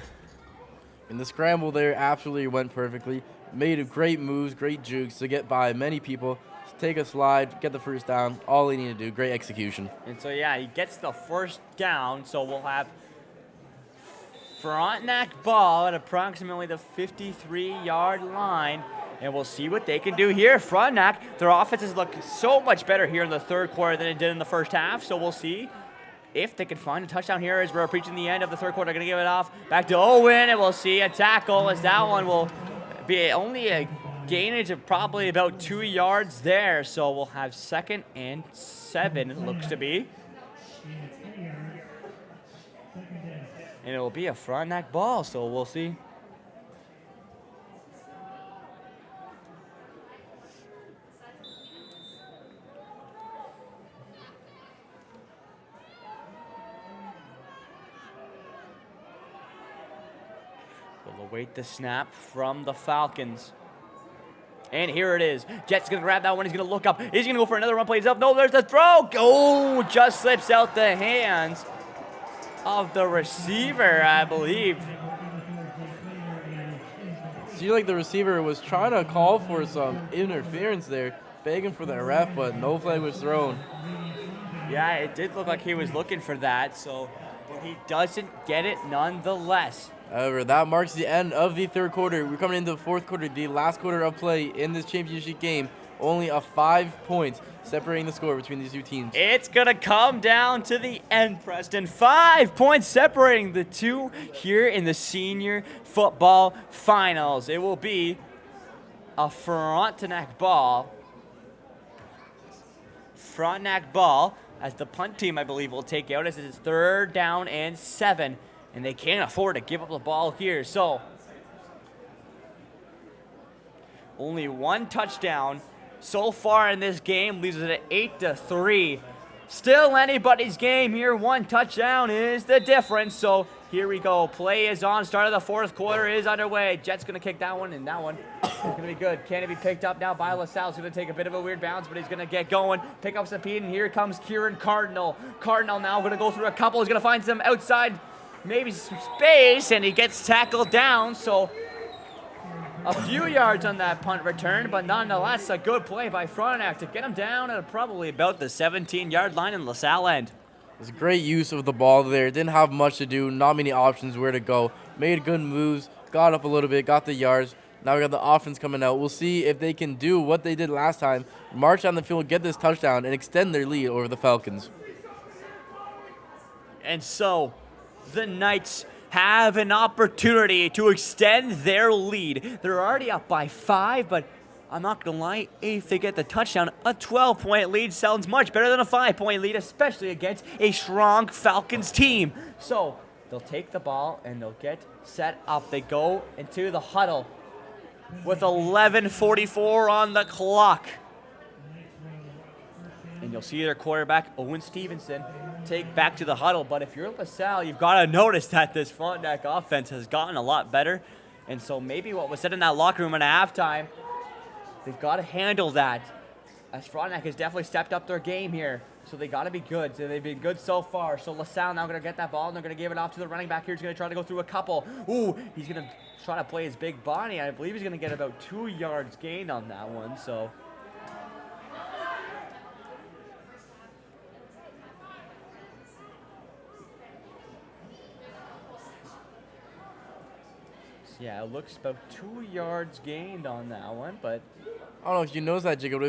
And the scramble there absolutely went perfectly. Made great moves, great jukes to get by many people. Take a slide, get the first down. All they need to do. Great execution. And so, yeah, he gets the first down. So we'll have Frontenac ball at approximately the 53-yard line. And we'll see what they can do here. Frontenac, their offenses look so much better here in the third quarter than it did in the first half. So we'll see if they can find a touchdown here as we're approaching the end of the third quarter. They're going to give it off back to Owen, and we'll see a tackle as that one will be only a gainage of probably about 2 yards there. So we'll have 2nd and 7, it looks to be. And it will be a Frontenac ball, so we'll see. We'll await the snap from the Falcons. And here it is. Jet's going to grab that one. He's going to look up. He's going to go for another run play himself. No, there's the throw. Oh, just slips out the hands of the receiver, I believe. See, like the receiver was trying to call for some interference there, begging for the ref, but no flag was thrown. Yeah, it did look like he was looking for that, so but he doesn't get it nonetheless. However, that marks the end of the third quarter. We're coming into the fourth quarter, the last quarter of play in this championship game. Only a 5 points separating the score between these two teams. It's going to come down to the end, Preston. 5 points separating the two here in the senior football finals. It will be a Frontenac ball. Frontenac ball as the punt team, I believe, will take out as it is 3rd down and 7. And they can't afford to give up the ball here. So only 1 touchdown so far in this game, leaves it at 8-3. Still anybody's game here. 1 touchdown is the difference. So here we go. Play is on. Start of the fourth quarter is underway. Jet's going to kick that one, and that one is going to be good. Can it be picked up now by Lasalle? He's going to take a bit of a weird bounce, but he's going to get going. Pick up some speed, and here comes Kieran Cardinal. Cardinal now going to go through a couple. He's going to find some outside, maybe some space, and he gets tackled down. So a few yards on that punt return, but nonetheless a good play by Frontenac to get him down at probably about the 17-yard line in LaSalle end. It was great use of the ball there. Didn't have much to do, not many options where to go. Made good moves, got up a little bit, got the yards. Now we got the offense coming out. We'll see if they can do what they did last time, march down the field, get this touchdown, and extend their lead over the Falcons. And so the Knights have an opportunity to extend their lead. They're already up by 5, but I'm not going to lie, if they get the touchdown, a 12-point lead sounds much better than a 5-point lead, especially against a strong Falcons team. So they'll take the ball and they'll get set up. They go into the huddle with 11:44 on the clock. And you'll see their quarterback, Owen Stevenson, take back to the huddle. But if you're Lasalle, you've got to notice that this Frontenac offense has gotten a lot better. And so maybe what was said in that locker room at halftime, they've got to handle that. As Frontenac has definitely stepped up their game here. So they got to be good. So they've been good so far. So Lasalle now going to get that ball, and they're going to give it off to the running back here. He's going to try to go through a couple. Ooh, he's going to try to play his big body. I believe he's going to get about 2 yards gained on that one. So yeah, it looks about 2 yards gained on that one, but I don't know if you noticed that, Jacob. It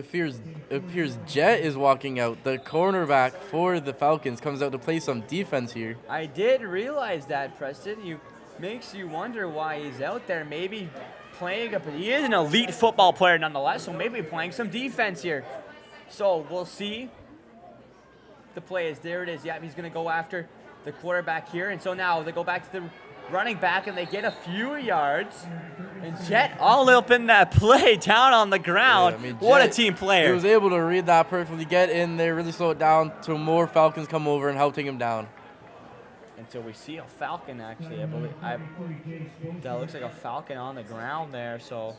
appears Jet is walking out. The cornerback for the Falcons comes out to play some defense here. I did realize that, Preston. Makes you wonder why he's out there. Maybe playing but he is an elite football player nonetheless, so maybe playing some defense here. So we'll see. The play is there. It is. Yeah, he's going to go after the quarterback here, and so now they go back to the running back, and they get a few yards. And Jet all up in that play down on the ground. Yeah, what a team player. He was able to read that perfectly, get in there, really slow it down till more Falcons come over and help take him down. Until we see a Falcon, actually. I believe that looks like a Falcon on the ground there, so.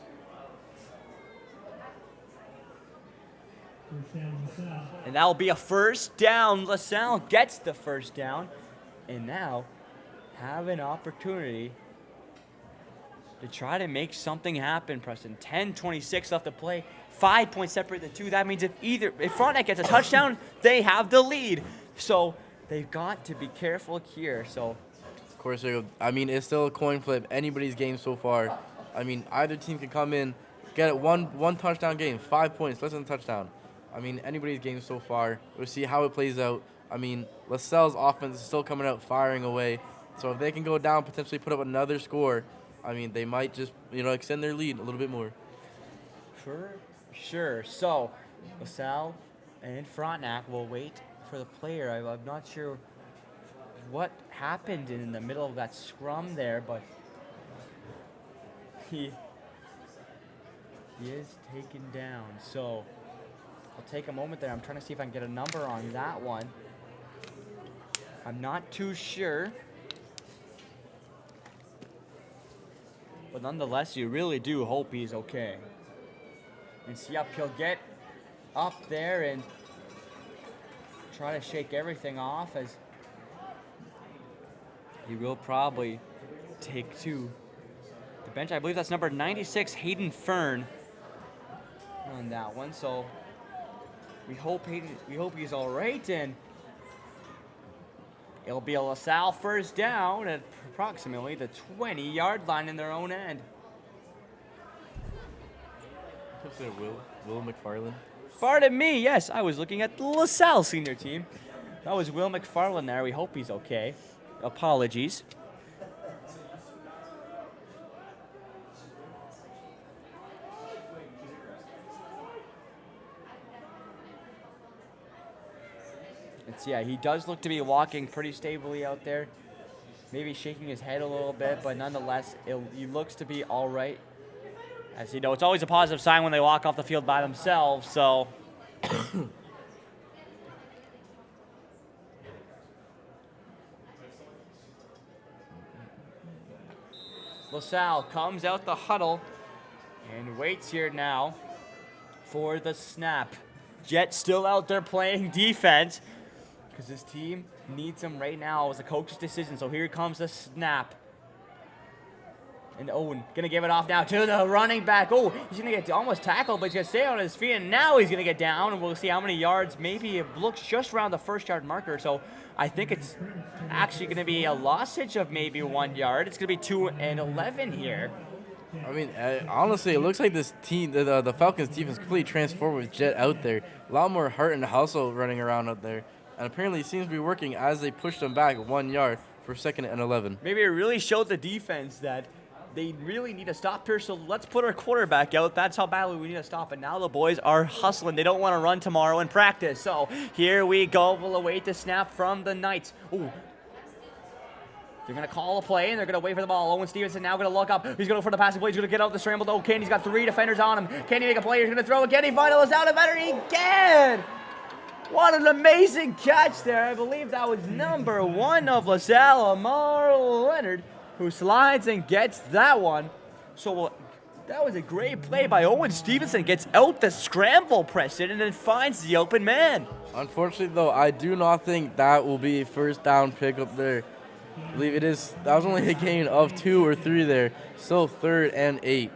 And that'll be a first down. Lasalle gets the first down. And now have an opportunity to try to make something happen, Preston. 10:26 left to play. 5 points separate the two. That means if Frontenac gets a touchdown, they have the lead. So they've got to be careful here. So, of course, I mean, it's still a coin flip. Anybody's game so far. I mean, either team can come in, get it one touchdown game, 5 points, less than a touchdown. I mean, anybody's game so far. We'll see how it plays out. I mean, Lasalle's offense is still coming out, firing away. So if they can go down, potentially put up another score, I mean, they might just, extend their lead a little bit more. For sure. So Lasalle and Frontenac will wait for the player. I'm not sure what happened in the middle of that scrum there, but he is taken down. So I'll take a moment there. I'm trying to see if I can get a number on that one. I'm not too sure. But nonetheless, you really do hope he's okay. And see if he'll get up there and try to shake everything off, as he will probably take to the bench. I believe that's number 96, Hayden Fern, on that one. So we hope he's all right, and it'll be a Lasalle first down at approximately the 20-yard line in their own end. Will McFarland? Pardon me, yes, I was looking at the Lasalle senior team. That was Will McFarland there. We hope he's okay. Apologies. Yeah, he does look to be walking pretty stably out there. Maybe shaking his head a little bit, but nonetheless, he looks to be all right. As you know, it's always a positive sign when they walk off the field by themselves, so. Lasalle comes out the huddle and waits here now for the snap. Jet still out there playing defense, because this team needs him right now. It was a coach's decision, so here comes the snap. And Owen gonna give it off now to the running back. Oh, he's gonna get almost tackled, but he's gonna stay on his feet, and now he's gonna get down, and we'll see how many yards. Maybe it looks just around the first yard marker, so I think it's actually gonna be a lossage of maybe 1 yard. It's gonna be 2 and 11 here. I mean, honestly, it looks like this team, the Falcons defense, completely transformed with Jet out there. A lot more heart and hustle running around out there, and apparently it seems to be working as they push them back 1 yard for 2nd and 11. Maybe it really showed the defense that they really need to stop here, so let's put our quarterback out. That's how badly we need to stop it. Now the boys are hustling. They don't want to run tomorrow in practice. So here we go. We'll await the snap from the Knights. Ooh. They're going to call a play, and they're going to wait for the ball. Owen Stevenson now going to look up. He's going for the passing play. He's going to get out the scramble. Oh, Candy's got 3 defenders on him. Can he make a play? He's going to throw it. Can he find us out of better? He can! What an amazing catch there. I believe that was number 1 of Lasalle, Amar Leonard, who slides and gets that one. So that was a great play by Owen Stevenson. Gets out the scramble, Preston, and then finds the open man. Unfortunately, though, I do not think that will be a first down pickup there. I believe it is. That was only a gain of 2 or 3 there. Still 3rd and 8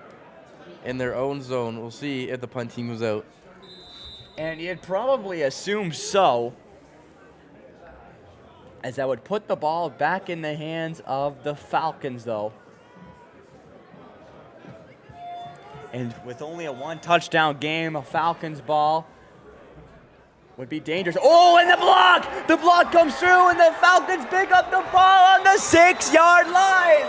in their own zone. We'll see if the punt team goes out. And you'd probably assume so, as that would put the ball back in the hands of the Falcons, though. And with only a 1 touchdown game, a Falcons ball would be dangerous. Oh, and the block! The block comes through, and the Falcons pick up the ball on the 6-yard line.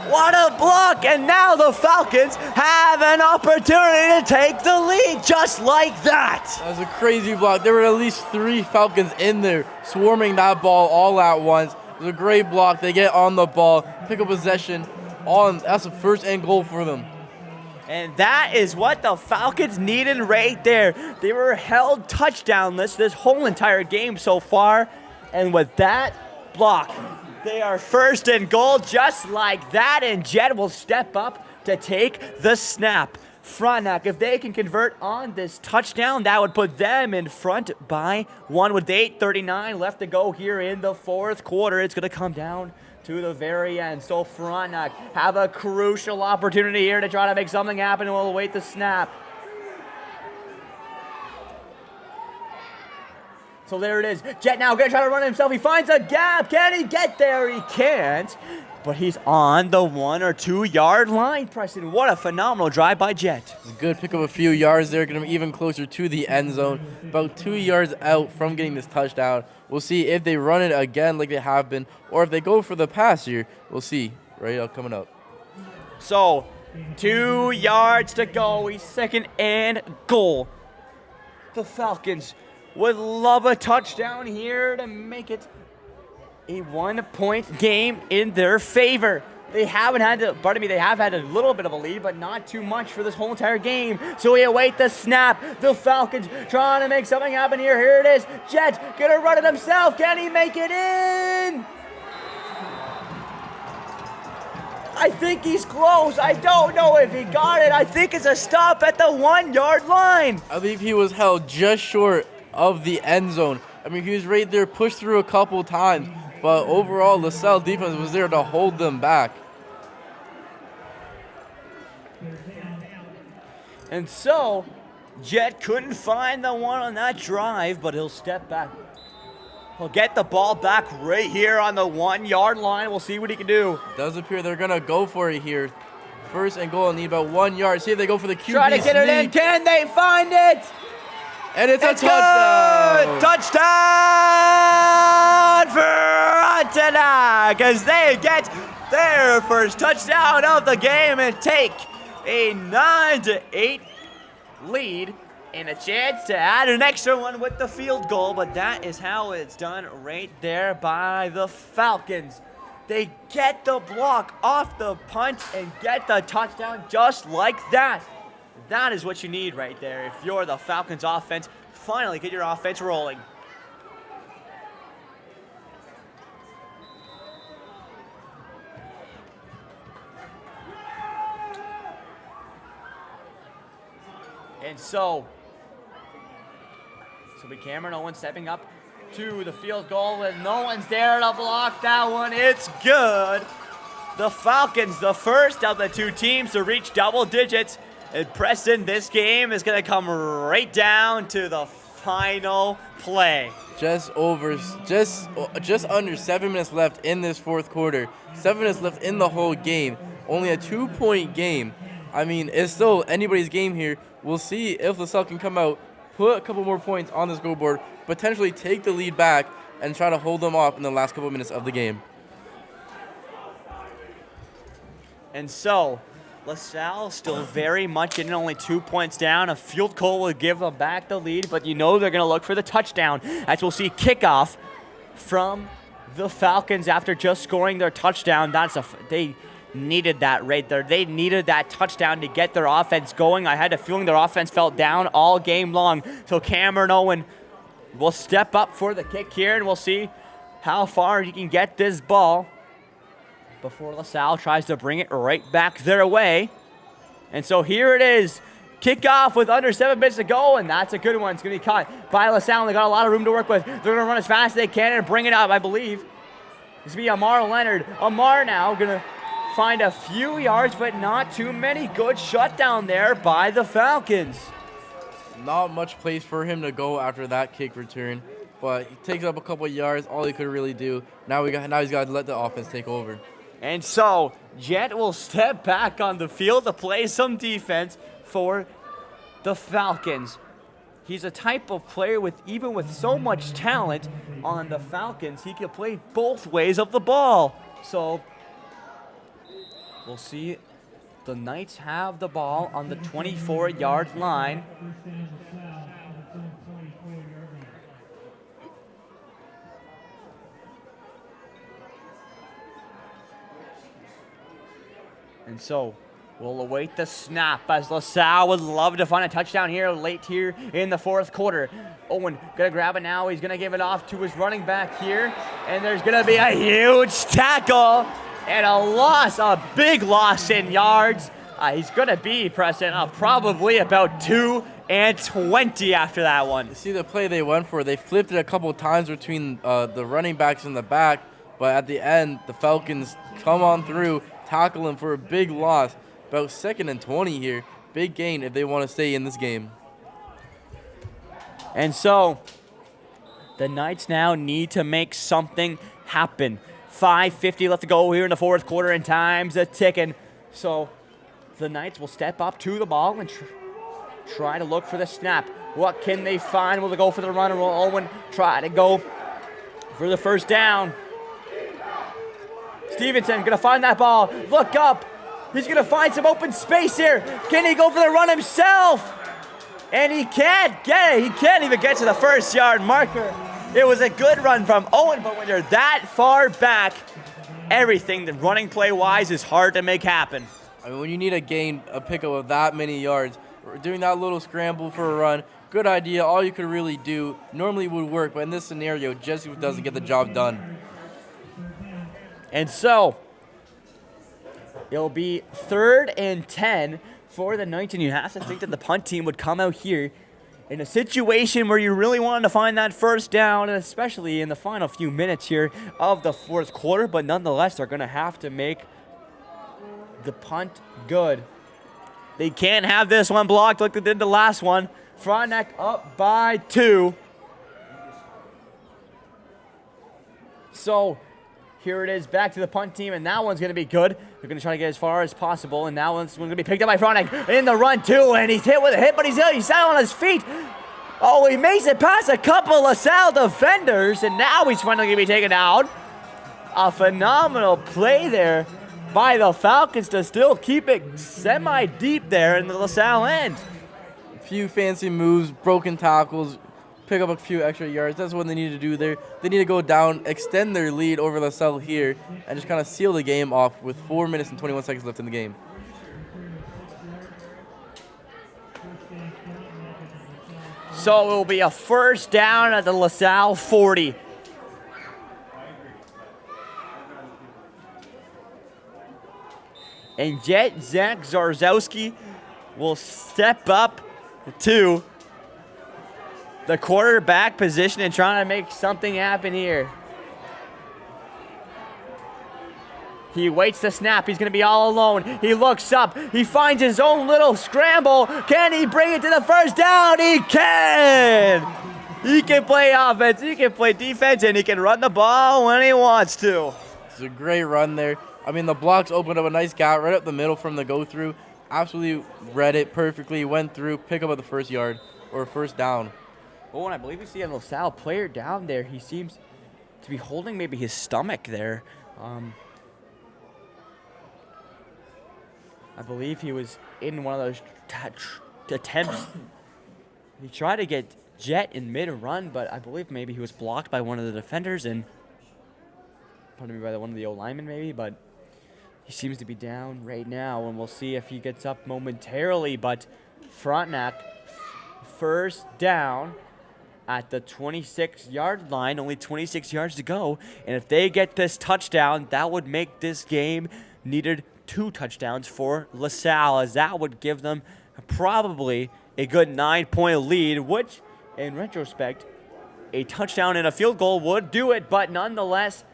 What a block! And now the Falcons have an opportunity to take the lead just like that. That was a crazy block. There were at least 3 Falcons in there swarming that ball all at once. It was a great block. They get on the ball, pick up possession. That's a 1st and goal for them. And that is what the Falcons needed right there. They were held touchdownless this whole entire game so far. And with that block, they are 1st and goal just like that. And Jet will step up to take the snap. Frontenac, if they can convert on this touchdown, that would put them in front by 1 with 8:39 left to go here in the 4th quarter. It's going to come down to the very end. So Frontenac have a crucial opportunity here to try to make something happen, and we'll await the snap. So there it is. Jet now going to try to run it himself. He finds a gap. Can he get there? He can't. But he's on the 1 or 2 yard line, Preston. What a phenomenal drive by Jet. Good pick up a few yards there, getting them even closer to the end zone. About 2 yards out from getting this touchdown. We'll see if they run it again like they have been, or if they go for the pass here. We'll see coming up. So 2 yards to go. He's 2nd and goal. The Falcons would love a touchdown here to make it a 1-point game in their favor. They have had a little bit of a lead, but not too much for this whole entire game. So we await the snap. The Falcons trying to make something happen here. Here it is. Jet gonna run it himself. Can he make it in? I think he's close. I don't know if he got it. I think it's a stop at the 1 yard line. I believe he was held just short of the end zone. I mean, he was right there, pushed through a couple times. But overall, Lasalle defense was there to hold them back. And so, Jet couldn't find the one on that drive, but he'll step back. He'll get the ball back right here on the 1 yard line. We'll see what he can do. Does appear they're going to go for it here. 1st and goal, need about 1 yard. See if they go for the QB Try to get it in. Can they find it? And it's a touchdown! Good. Touchdown for Frontenac as they get their first touchdown of the game and take a 9-8 lead and a chance to add an extra one with the field goal. But that is how it's done right there by the Falcons. They get the block off the punt and get the touchdown just like that. That is what you need right there if you're the Falcons offense. Finally get your offense rolling. And so be Cameron Owen stepping up to the field goal and no one's there to block that one. It's good. The Falcons, the first of the 2 teams to reach double digits. And Preston, this game is going to come right down to the final play. Just under 7 minutes left in this 4th quarter. 7 minutes left in the whole game. only a 2-point game. I mean, it's still anybody's game here. We'll see if LaSalle can come out, put a couple more points on the scoreboard, potentially take the lead back, and try to hold them off in the last couple minutes of the game. And so, LaSalle still very much in, only 2 points down. A field goal will give them back the lead, but you know they're going to look for the touchdown, as we'll see kickoff from the Falcons after just scoring their touchdown. They needed that right there. They needed that touchdown to get their offense going. I had a feeling their offense fell down all game long. So Cameron Owen will step up for the kick here, and we'll see how far he can get this ball before LaSalle tries to bring it right back their way. And so here it is. Kickoff with under 7 minutes to go, and that's a good one. It's going to be caught by LaSalle. They got a lot of room to work with. They're going to run as fast as they can and bring it up, I believe. This will be Amar Leonard. Amar now going to find a few yards, but not too many. Good shutdown there by the Falcons. Not much place for him to go after that kick return, but he takes up a couple of yards, all he could really do. Now he's got to let the offense take over. And so Jet will step back on the field to play some defense for the Falcons. He's a type of player even with so much talent on the Falcons, he can play both ways of the ball. So we'll see. The Knights have the ball on the 24-yard line. And so we'll await the snap as LaSalle would love to find a touchdown here late here in the fourth quarter. Owen gonna grab it now. He's gonna give it off to his running back here. And there's gonna be a huge tackle and a big loss in yards. He's gonna be, Preston, probably about 2 and 20 after that one. You see the play they went for? They flipped it a couple times between the running backs in the back, but at the end, the Falcons come on through, tackle him for a big loss. About 2nd and 20 here. Big gain if they want to stay in this game. And so the Knights now need to make something happen. 5:50 left to go here in the fourth quarter, and time's a ticking. So the Knights will step up to the ball and try to look for the snap. What can they find? Will they go for the run, or will Owen try to go for the first down? Stevenson gonna find that ball. Look up. He's gonna find some open space here. Can he go for the run himself? And he can't get it. He can't even get to the first-yard marker. It was a good run from Owen, but when you're that far back, everything, the running play-wise, is hard to make happen. I mean, when you need a pickup of that many yards, doing that little scramble for a run, good idea. All you could really do normally would work, but in this scenario, just doesn't get the job done. And so it'll be 3rd and 10 for the Knights, and you have to think that the punt team would come out here in a situation where you really wanted to find that first down, and especially in the final few minutes here of the fourth quarter, but nonetheless, they're going to have to make the punt good. They can't have this one blocked like they did the last one. Frontenac up by 2. So here it is, back to the punt team, and that one's going to be good. They're going to try to get as far as possible, and that one's going to be picked up by Frontenac in the run, too, and he's hit with a hit, but he's out on his feet. Oh, he makes it past a couple of LaSalle defenders, and now he's finally going to be taken out. A phenomenal play there by the Falcons to still keep it semi-deep there in the LaSalle end. A few fancy moves, broken tackles, pick up a few extra yards. That's what they need to do there. They need to go down, extend their lead over LaSalle here, and just kind of seal the game off with 4 minutes and 21 seconds left in the game. So it will be a first down at the LaSalle 40. And Jet Zach Zarzowski will step up to the quarterback position and trying to make something happen here. He waits the snap. He's going to be all alone. He looks up. He finds his own little scramble. Can he bring it to the first down? He can! He can play offense, he can play defense, and he can run the ball when he wants to. It's a great run there. I mean, the blocks opened up a nice gap right up the middle from the go-through. Absolutely read it perfectly, went through, pick up at the first yard, or first down. Oh, and I believe we see a Lasalle player down there. He seems to be holding maybe his stomach there. I believe he was in one of those attempts. He tried to get Jet in mid-run, but I believe maybe he was blocked by one of the defenders and pardon me, by one of the O-linemen maybe, but he seems to be down right now, and we'll see if he gets up momentarily. But Frontenac, first down at the 26-yard line, only 26 yards to go. And if they get this touchdown, that would make this game needed 2 touchdowns for Lasalle, as that would give them probably a good 9-point lead, which, in retrospect, a touchdown and a field goal would do it. But nonetheless,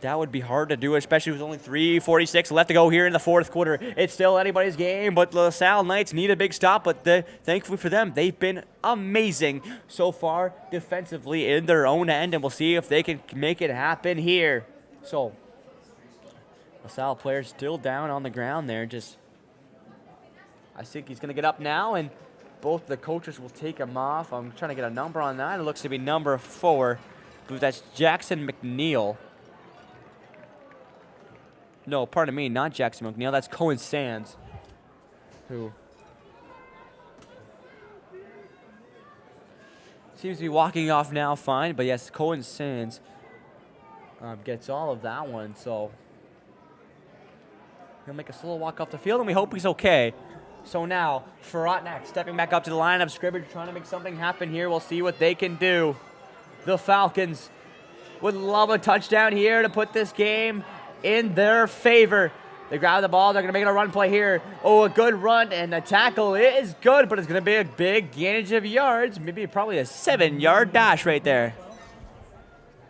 that would be hard to do, especially with only 3:46 left to go here in the fourth quarter. It's still anybody's game, but the LaSalle Knights need a big stop. But thankfully for them, they've been amazing so far defensively in their own end, and we'll see if they can make it happen here. So, LaSalle player still down on the ground there. I think he's going to get up now, and both the coaches will take him off. I'm trying to get a number on that. It looks to be number 4. I believe that's Jackson McNeil. No, pardon me, not Jackson McNeil. That's Cohen Sands, who seems to be walking off now fine. But yes, Cohen Sands gets all of that one. So he'll make a slow walk off the field, and we hope he's okay. So now, Frontenac stepping back up to the line of scrimmage, trying to make something happen here. We'll see what they can do. The Falcons would love a touchdown here to put this game in their favor. They grab the ball. They're going to make it a run play here. Oh, a good run, and the tackle is good, but it's going to be a big gainage of yards. Maybe probably a 7-yard dash right there.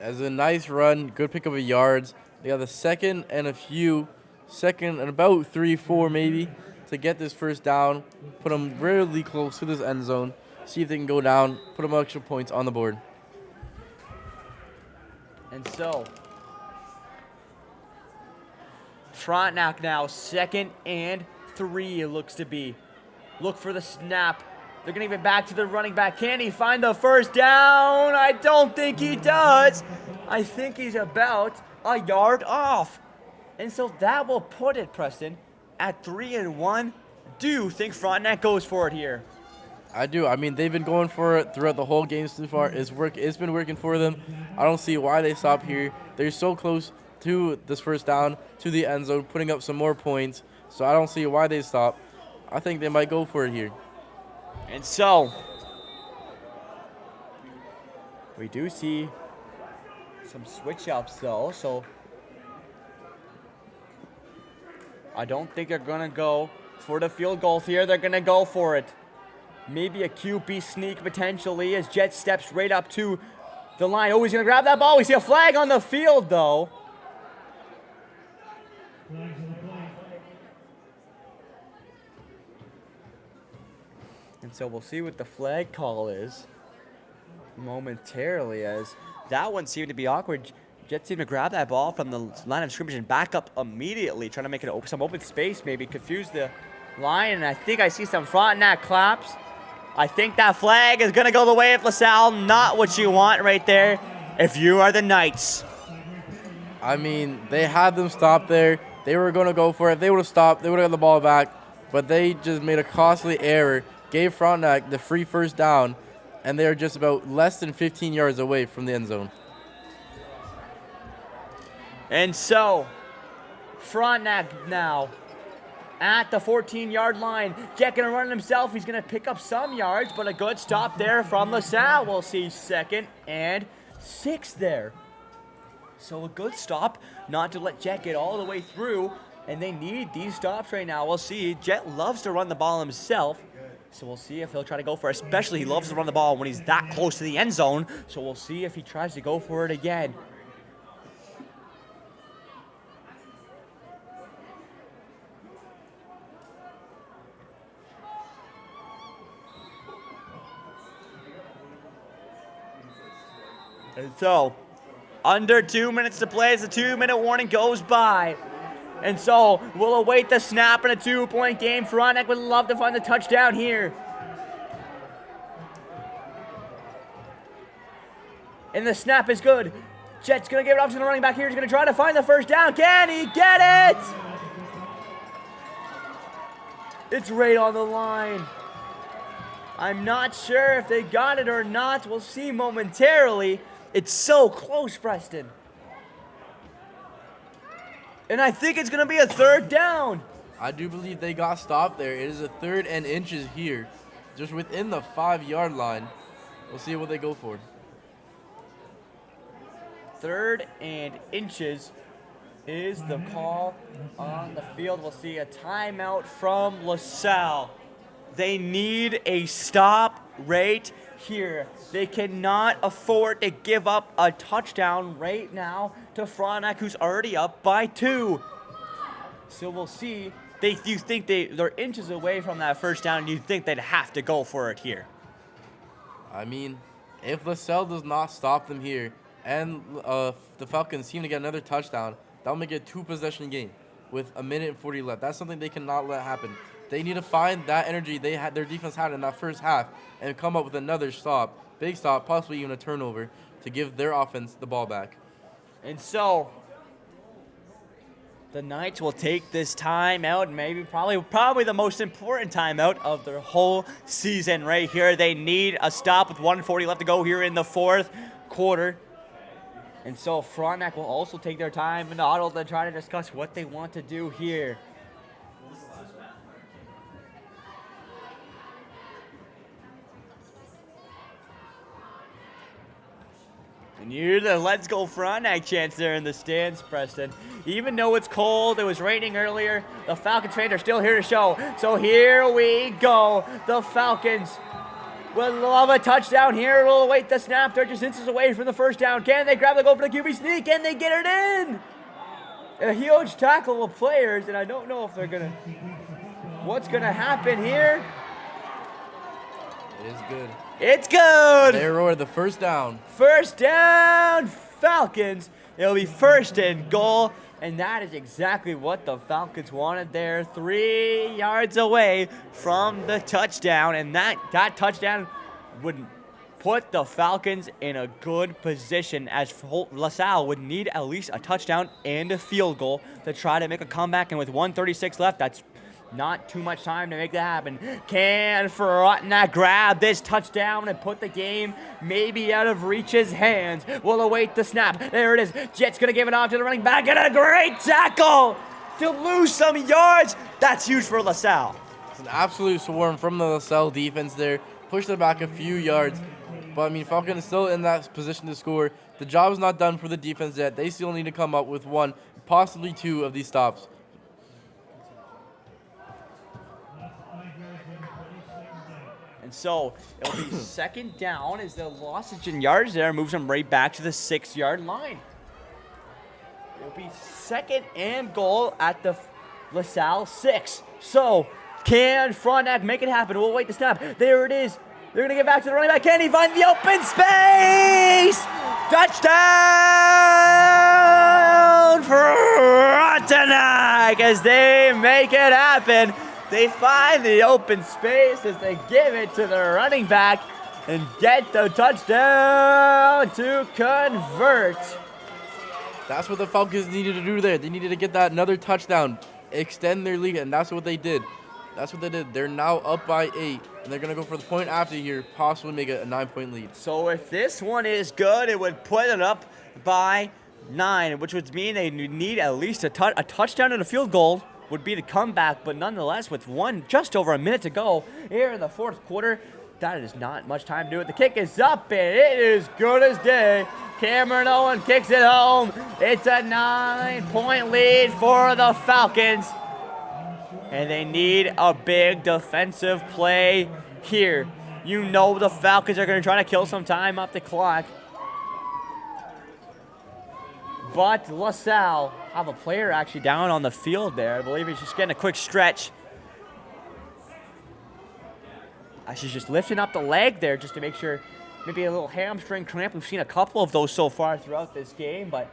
That's a nice run. Good pickup of yards. They got the second and about 3-4 maybe to get this first down. Put them really close to this end zone. See if they can go down. Put them extra points on the board. And so, Frontenac now, 2nd and 3 it looks to be. Look for the snap. They're going to give it back to the running back. Can he find the first down? I don't think he does. I think he's about a yard off. And so that will put it, Preston, at 3-1. Do you think Frontenac goes for it here? I do. I mean, they've been going for it throughout the whole game so far. It's been working for them. I don't see why they stop here. They're so close to this first down, to the end zone, putting up some more points. So I don't see why they stop. I think they might go for it here. And so, we do see some switch-ups, though. So, I don't think they're going to go for the field goal here. They're going to go for it. Maybe a QB sneak potentially as Jet steps right up to the line. Oh, he's going to grab that ball. We see a flag on the field, though. And so we'll see what the flag call is momentarily, as that one seemed to be awkward. Jets seemed to grab that ball from the line of scrimmage and back up immediately, trying to make it some open space, maybe confuse the line. And I think I see some Frontenac claps. I think that flag is going to go the way of LaSalle. Not what you want right there if you are the Knights. I mean, they had them stop there. They were going to go for it. If they would have stopped, they would have got the ball back. But they just made a costly error, gave Frontenac the free first down, and they are just about less than 15 yards away from the end zone. And so, Frontenac now at the 14-yard line. Jet going to run himself. He's going to pick up some yards, but a good stop there from LaSalle. We'll see 2nd and 6 there. So a good stop, not to let Jet get all the way through, and they need these stops right now. We'll see. Jet loves to run the ball himself, so we'll see if he'll try to go for it. Especially he loves to run the ball when he's that close to the end zone, so we'll see if he tries to go for it again. And so, Under 2 minutes to play as the 2-minute warning goes by. And so we'll await the snap in a 2-point game. Frontenac would love to find the touchdown here. And the snap is good. Jet's going to give it off to the running back here. He's going to try to find the first down. Can he get it? It's right on the line. I'm not sure if they got it or not. We'll see momentarily. It's so close, Preston. And I think it's going to be a third down. I do believe they got stopped there. It is a 3rd and inches here, just within the 5-yard line. We'll see what they go for. 3rd and inches is the call on the field. We'll see a timeout from Lasalle. They need a stop right here. They cannot afford to give up a touchdown right now to Frontenac, who's already up by 2. So we'll see. You think they're inches away from that first down, and you think they'd have to go for it here. I mean, if Lasalle does not stop them here, and the Falcons seem to get another touchdown, that'll make it a 2-possession game with 1:40 left. That's something they cannot let happen. They need to find that energy their defense had in that first half and come up with another stop, big stop, possibly even a turnover, to give their offense the ball back. And so the Knights will take this timeout, maybe probably the most important timeout of their whole season right here. They need a stop with 1:40 left to go here in the 4th quarter. And so Frontenac will also take their time in the huddle to try to discuss what they want to do here. And here's the Let's Go Frontenac chants there in the stands, Preston. Even though it's cold, it was raining earlier, the Falcons fans are still here to show. So here we go. The Falcons will love a touchdown here. We'll await the snap. They're just inches away from the first down. Can they grab the goal for the QB sneak? Can they get it in? A huge tackle of players, and I don't know if they're going to... What's going to happen here? It is good. It's good. They roared the first down. First down, Falcons. It'll be 1st and goal, and that is exactly what the Falcons wanted there. 3 yards away from the touchdown, and that touchdown would put the Falcons in a good position, as LaSalle would need at least a touchdown and a field goal to try to make a comeback, and with 1:36 left, that's not too much time to make that happen. Can Frontenac grab this touchdown and put the game maybe out of Reach's hands? We'll await the snap. There it is. Jet's going to give it off to the running back, and a great tackle to lose some yards. That's huge for LaSalle. It's an absolute swarm from the LaSalle defense there. Pushed them back a few yards. But, I mean, Falcon is still in that position to score. The job is not done for the defense yet. They still need to come up with 1, possibly 2 of these stops. And so it'll be 2nd down as the loss in yards there moves them right back to the 6-yard line. It'll be 2nd and goal at the LaSalle 6. So can Frontenac make it happen? We'll wait the snap. There it is. They're going to get back to the running back. Can he find the open space? Touchdown Frontenac as they make it happen. They find the open space as they give it to the running back and get the touchdown to convert. That's what the Falcons needed to do there. They needed to get that another touchdown, extend their lead, and that's what they did. They're now up by 8, and they're going to go for the point after here, possibly make it a 9-point lead. So if this one is good, it would put it up by 9, which would mean they need at least a touchdown and a field goal would be the comeback, but nonetheless, with just over a minute to go here in the 4th quarter, that is not much time to do it. The kick is up, and it is good as day. Cameron Owen kicks it home. It's a 9-point lead for the Falcons, and they need a big defensive play here. You know the Falcons are going to try to kill some time off the clock. But LaSalle have a player actually down on the field there. I believe he's just getting a quick stretch. She's just lifting up the leg there just to make sure maybe a little hamstring cramp. We've seen a couple of those so far throughout this game, but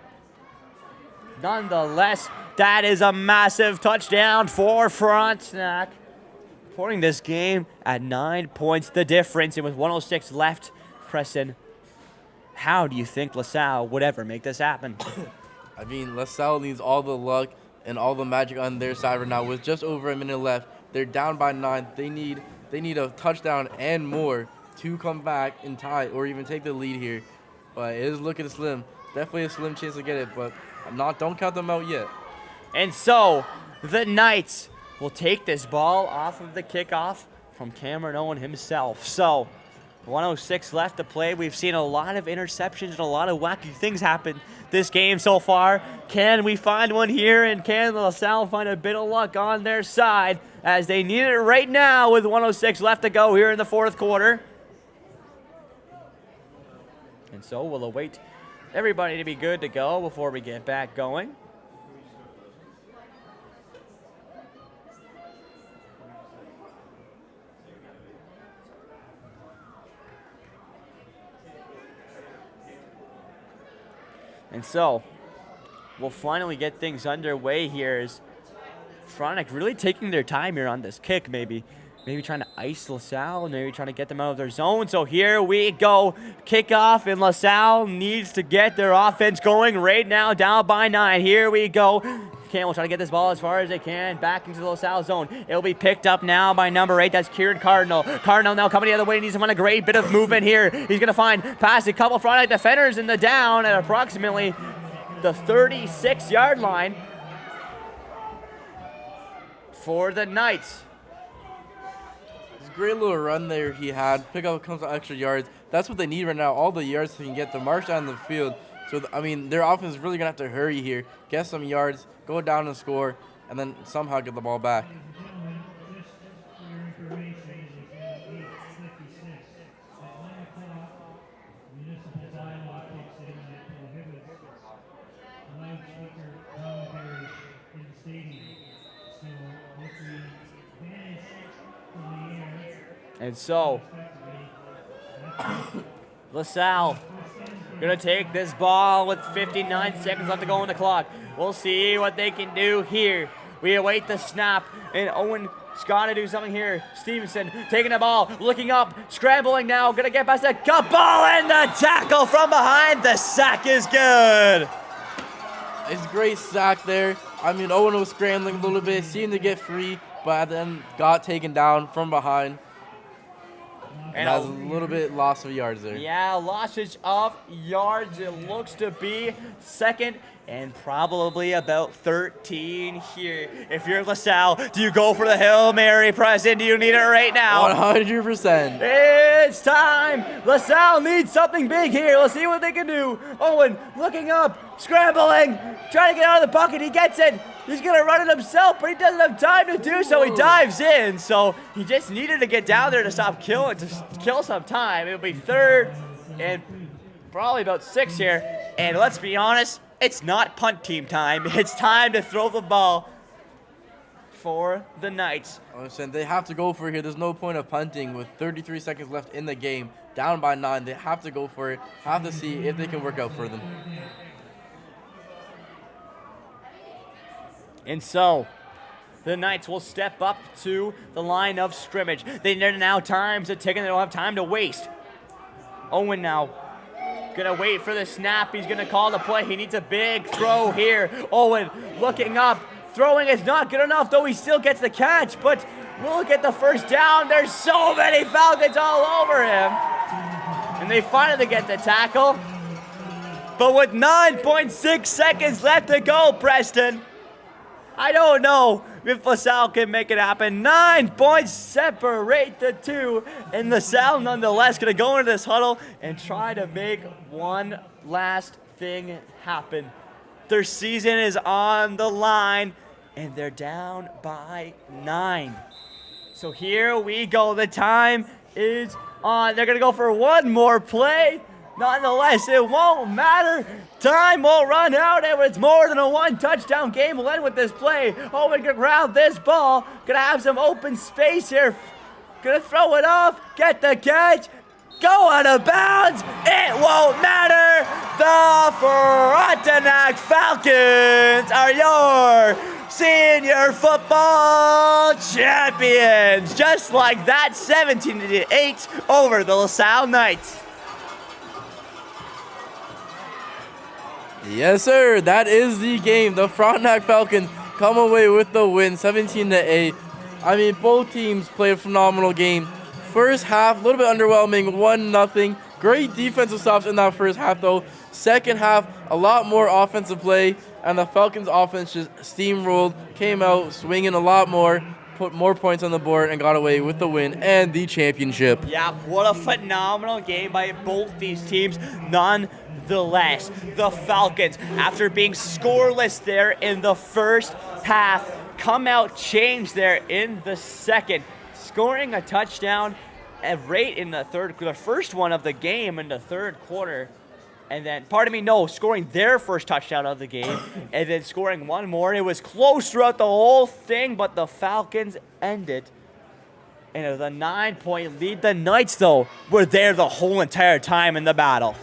nonetheless, that is a massive touchdown for Frontenac, putting this game at 9 points the difference. And with 1:06 left, Preston, how do you think Lasalle would ever make this happen? I mean, Lasalle needs all the luck and all the magic on their side right now. With just over a minute left, they're down by 9. They need a touchdown and more to come back and tie or even take the lead here. But it is looking slim. Definitely a slim chance to get it, but don't count them out yet. And so the Knights will take this ball off of the kickoff from Cameron Owen himself. So 1:06 left to play. We've seen a lot of interceptions and a lot of wacky things happen this game so far. Can we find one here, and can LaSalle find a bit of luck on their side as they need it right now with 1:06 left to go here in the fourth quarter? And so we'll await everybody to be good to go before we get back going. And so we'll finally get things underway here as Frontenac really taking their time here on this kick, maybe trying to ice LaSalle, maybe trying to get them out of their zone. So here we go. Kickoff, and LaSalle needs to get their offense going right now, down by 9. Here we go. Campbell trying to get this ball as far as they can back into the LaSalle zone. It'll be picked up now by number 8. That's Kieran Cardinal. Cardinal now coming the other way. Needs to find a great bit of movement here. He's going to find past a couple Frontenac defenders in the down at approximately the 36-yard line for the Knights. Great little run there he had. Pick up a couple extra yards. That's what they need right now. All the yards they can get to march down the field. So, I mean, their offense is really going to have to hurry here, get some yards, go down and score, and then somehow get the ball back. And so, LaSalle gonna take this ball with 59 seconds left to go on the clock. We'll see what they can do here. We await the snap, and Owen's gotta do something here. Stevenson taking the ball, looking up, scrambling now, gonna get past the ball, and the tackle from behind. The sack is good. It's a great sack there. I mean, Owen was scrambling a little bit, seemed to get free, but then got taken down from behind. And has a little bit loss of yards there. Yeah, losses of yards. It looks to be second and probably about 13 here. If you're LaSalle, do you go for the Hail Mary, Preston? Do you need it right now? 100%. It's time. LaSalle needs something big here. Let's see what they can do. Owen looking up, scrambling, trying to get out of the pocket. He gets it. He's going to run it himself, but he doesn't have time to do so. He dives in, so he just needed to get down there to kill some time. It'll be third and probably about 6 here. And let's be honest, it's not punt team time. It's time to throw the ball for the Knights. They have to go for it here. There's no point of punting with 33 seconds left in the game. Down by 9. They have to go for it. Have to see if they can work out for them. And so, the Knights will step up to the line of scrimmage. They now time's a ticking. They don't have time to waste. Owen now gonna wait for the snap. He's gonna call the play. He needs a big throw here. Owen looking up. Throwing is not good enough, though he still gets the catch, but will get the first down. There's so many Falcons all over him. And they finally get the tackle. But with 9.6 seconds left to go, Preston, I don't know if LaSalle can make it happen. 9 points separate the two. And LaSalle nonetheless going to go into this huddle and try to make one last thing happen. Their season is on the line, and they're down by 9. So here we go. The time is on. They're going to go for one more play. Nonetheless, it won't matter. Time will run out, and it's more than a one-touchdown game. We'll end with this play. Owen can grab this ball. Gonna have some open space here. Gonna throw it off. Get the catch. go out of bounds. It won't matter. The Frontenac Falcons are your senior football champions. Just like that, 17-8 over the Lasalle Knights. Yes, sir. That is the game. The Frontenac Falcons come away with the win, 17-8. I mean, both teams played a phenomenal game. First half, a little bit underwhelming, 1-0. Great defensive stops in that first half, though. Second half, a lot more offensive play, and the Falcons' offense just steamrolled, came out swinging a lot more, put more points on the board, and got away with the win and the championship. Yeah, what a phenomenal game by both these teams. Nonetheless, the Falcons, after being scoreless there in the first half, come out changed there in the second, scoring a touchdown right in the first one of the game in the third quarter. And then, scoring their first touchdown of the game, and then scoring one more. It was close throughout the whole thing, but the Falcons ended. And it was a 9-point lead. The Knights, though, were there the whole entire time in the battle.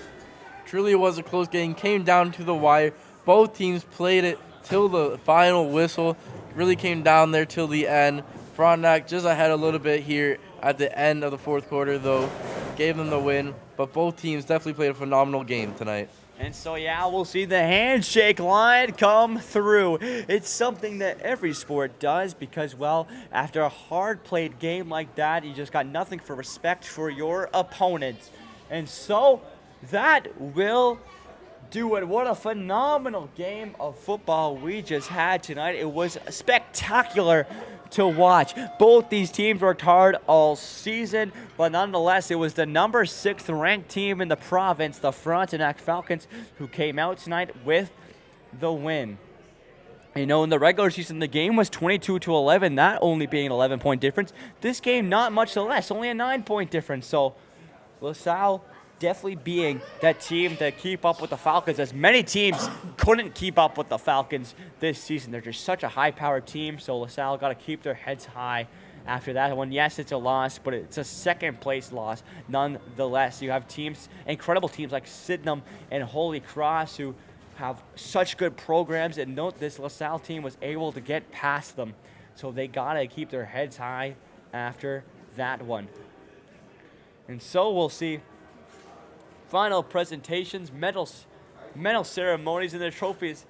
Truly, it was a close game. Came down to the wire. Both teams played it till the final whistle. Really came down there till the end. Frontenac just ahead a little bit here at the end of the fourth quarter, though. Gave them the win. But both teams definitely played a phenomenal game tonight. And so, yeah, we'll see the handshake line come through. It's something that every sport does because, well, after a hard-played game like that, you just got nothing for respect for your opponents. And so that will do it. What a phenomenal game of football we just had tonight. It was spectacular to watch. Both these teams worked hard all season, but nonetheless, it was the number 6th ranked team in the province, the Frontenac Falcons, who came out tonight with the win. You know, in the regular season, the game was 22-11, that only being an 11-point difference. This game, not much less, only a 9-point difference. So, LaSalle definitely being that team to keep up with the Falcons, as many teams couldn't keep up with the Falcons this season. They're just such a high-powered team, so LaSalle got to keep their heads high after that one. Yes, it's a loss, but it's a second-place loss. Nonetheless, you have teams, incredible teams like Sydenham and Holy Cross, who have such good programs, and note this LaSalle team was able to get past them, so they got to keep their heads high after that one. And so we'll see final presentations, medal ceremonies, and the trophies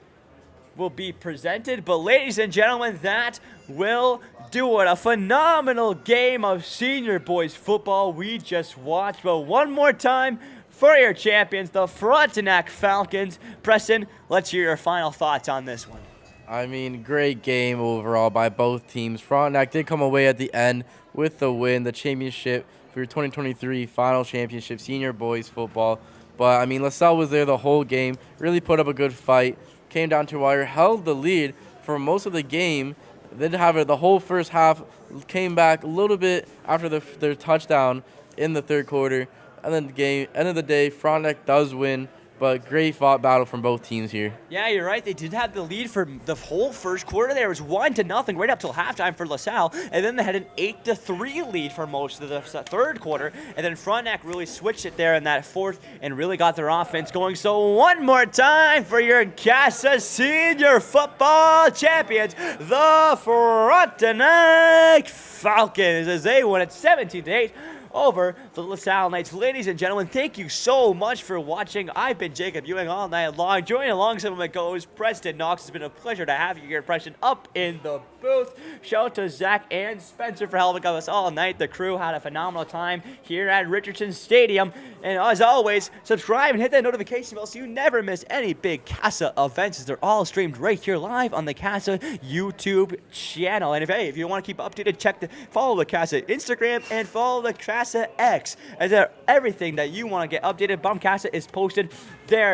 will be presented. But ladies and gentlemen, that will do it. A phenomenal game of senior boys football we just watched. But one more time for your champions, the Frontenac Falcons. Preston, let's hear your final thoughts on this one. I mean, great game overall by both teams. Frontenac did come away at the end with the win, the championship for your 2023 final championship, senior boys football. But, I mean, LaSalle was there the whole game, really put up a good fight, came down to wire, held the lead for most of the game, didn't have it the whole first half, came back a little bit after their touchdown in the third quarter, and then the game, end of the day, Frontenac does win. But great fought battle from both teams here. Yeah, you're right. They did have the lead for the whole first quarter. There was 1-0 right up till halftime for LaSalle, and then they had an 8-3 lead for most of the third quarter. And then Frontenac really switched it there in that fourth and really got their offense going. So one more time for your KASSAA Senior Football Champions, the Frontenac Falcons, as they win it 17-8. Over the LaSalle Knights. Ladies and gentlemen, thank you so much for watching. I've been Jacob Ewing all night long. Joining alongside my co-host, Preston Knox. It's been a pleasure to have you here, Preston, up in the booth. Shout out to Zach and Spencer for helping us all night. The crew had a phenomenal time here at Richardson Stadium. And as always, subscribe and hit that notification bell so you never miss any big KASSAA events, as they're all streamed right here live on the KASSAA YouTube channel. And if you want to keep updated, follow the KASSAA Instagram and follow the KASSAA X, as everything that you want to get updated, KASSAA is posted there.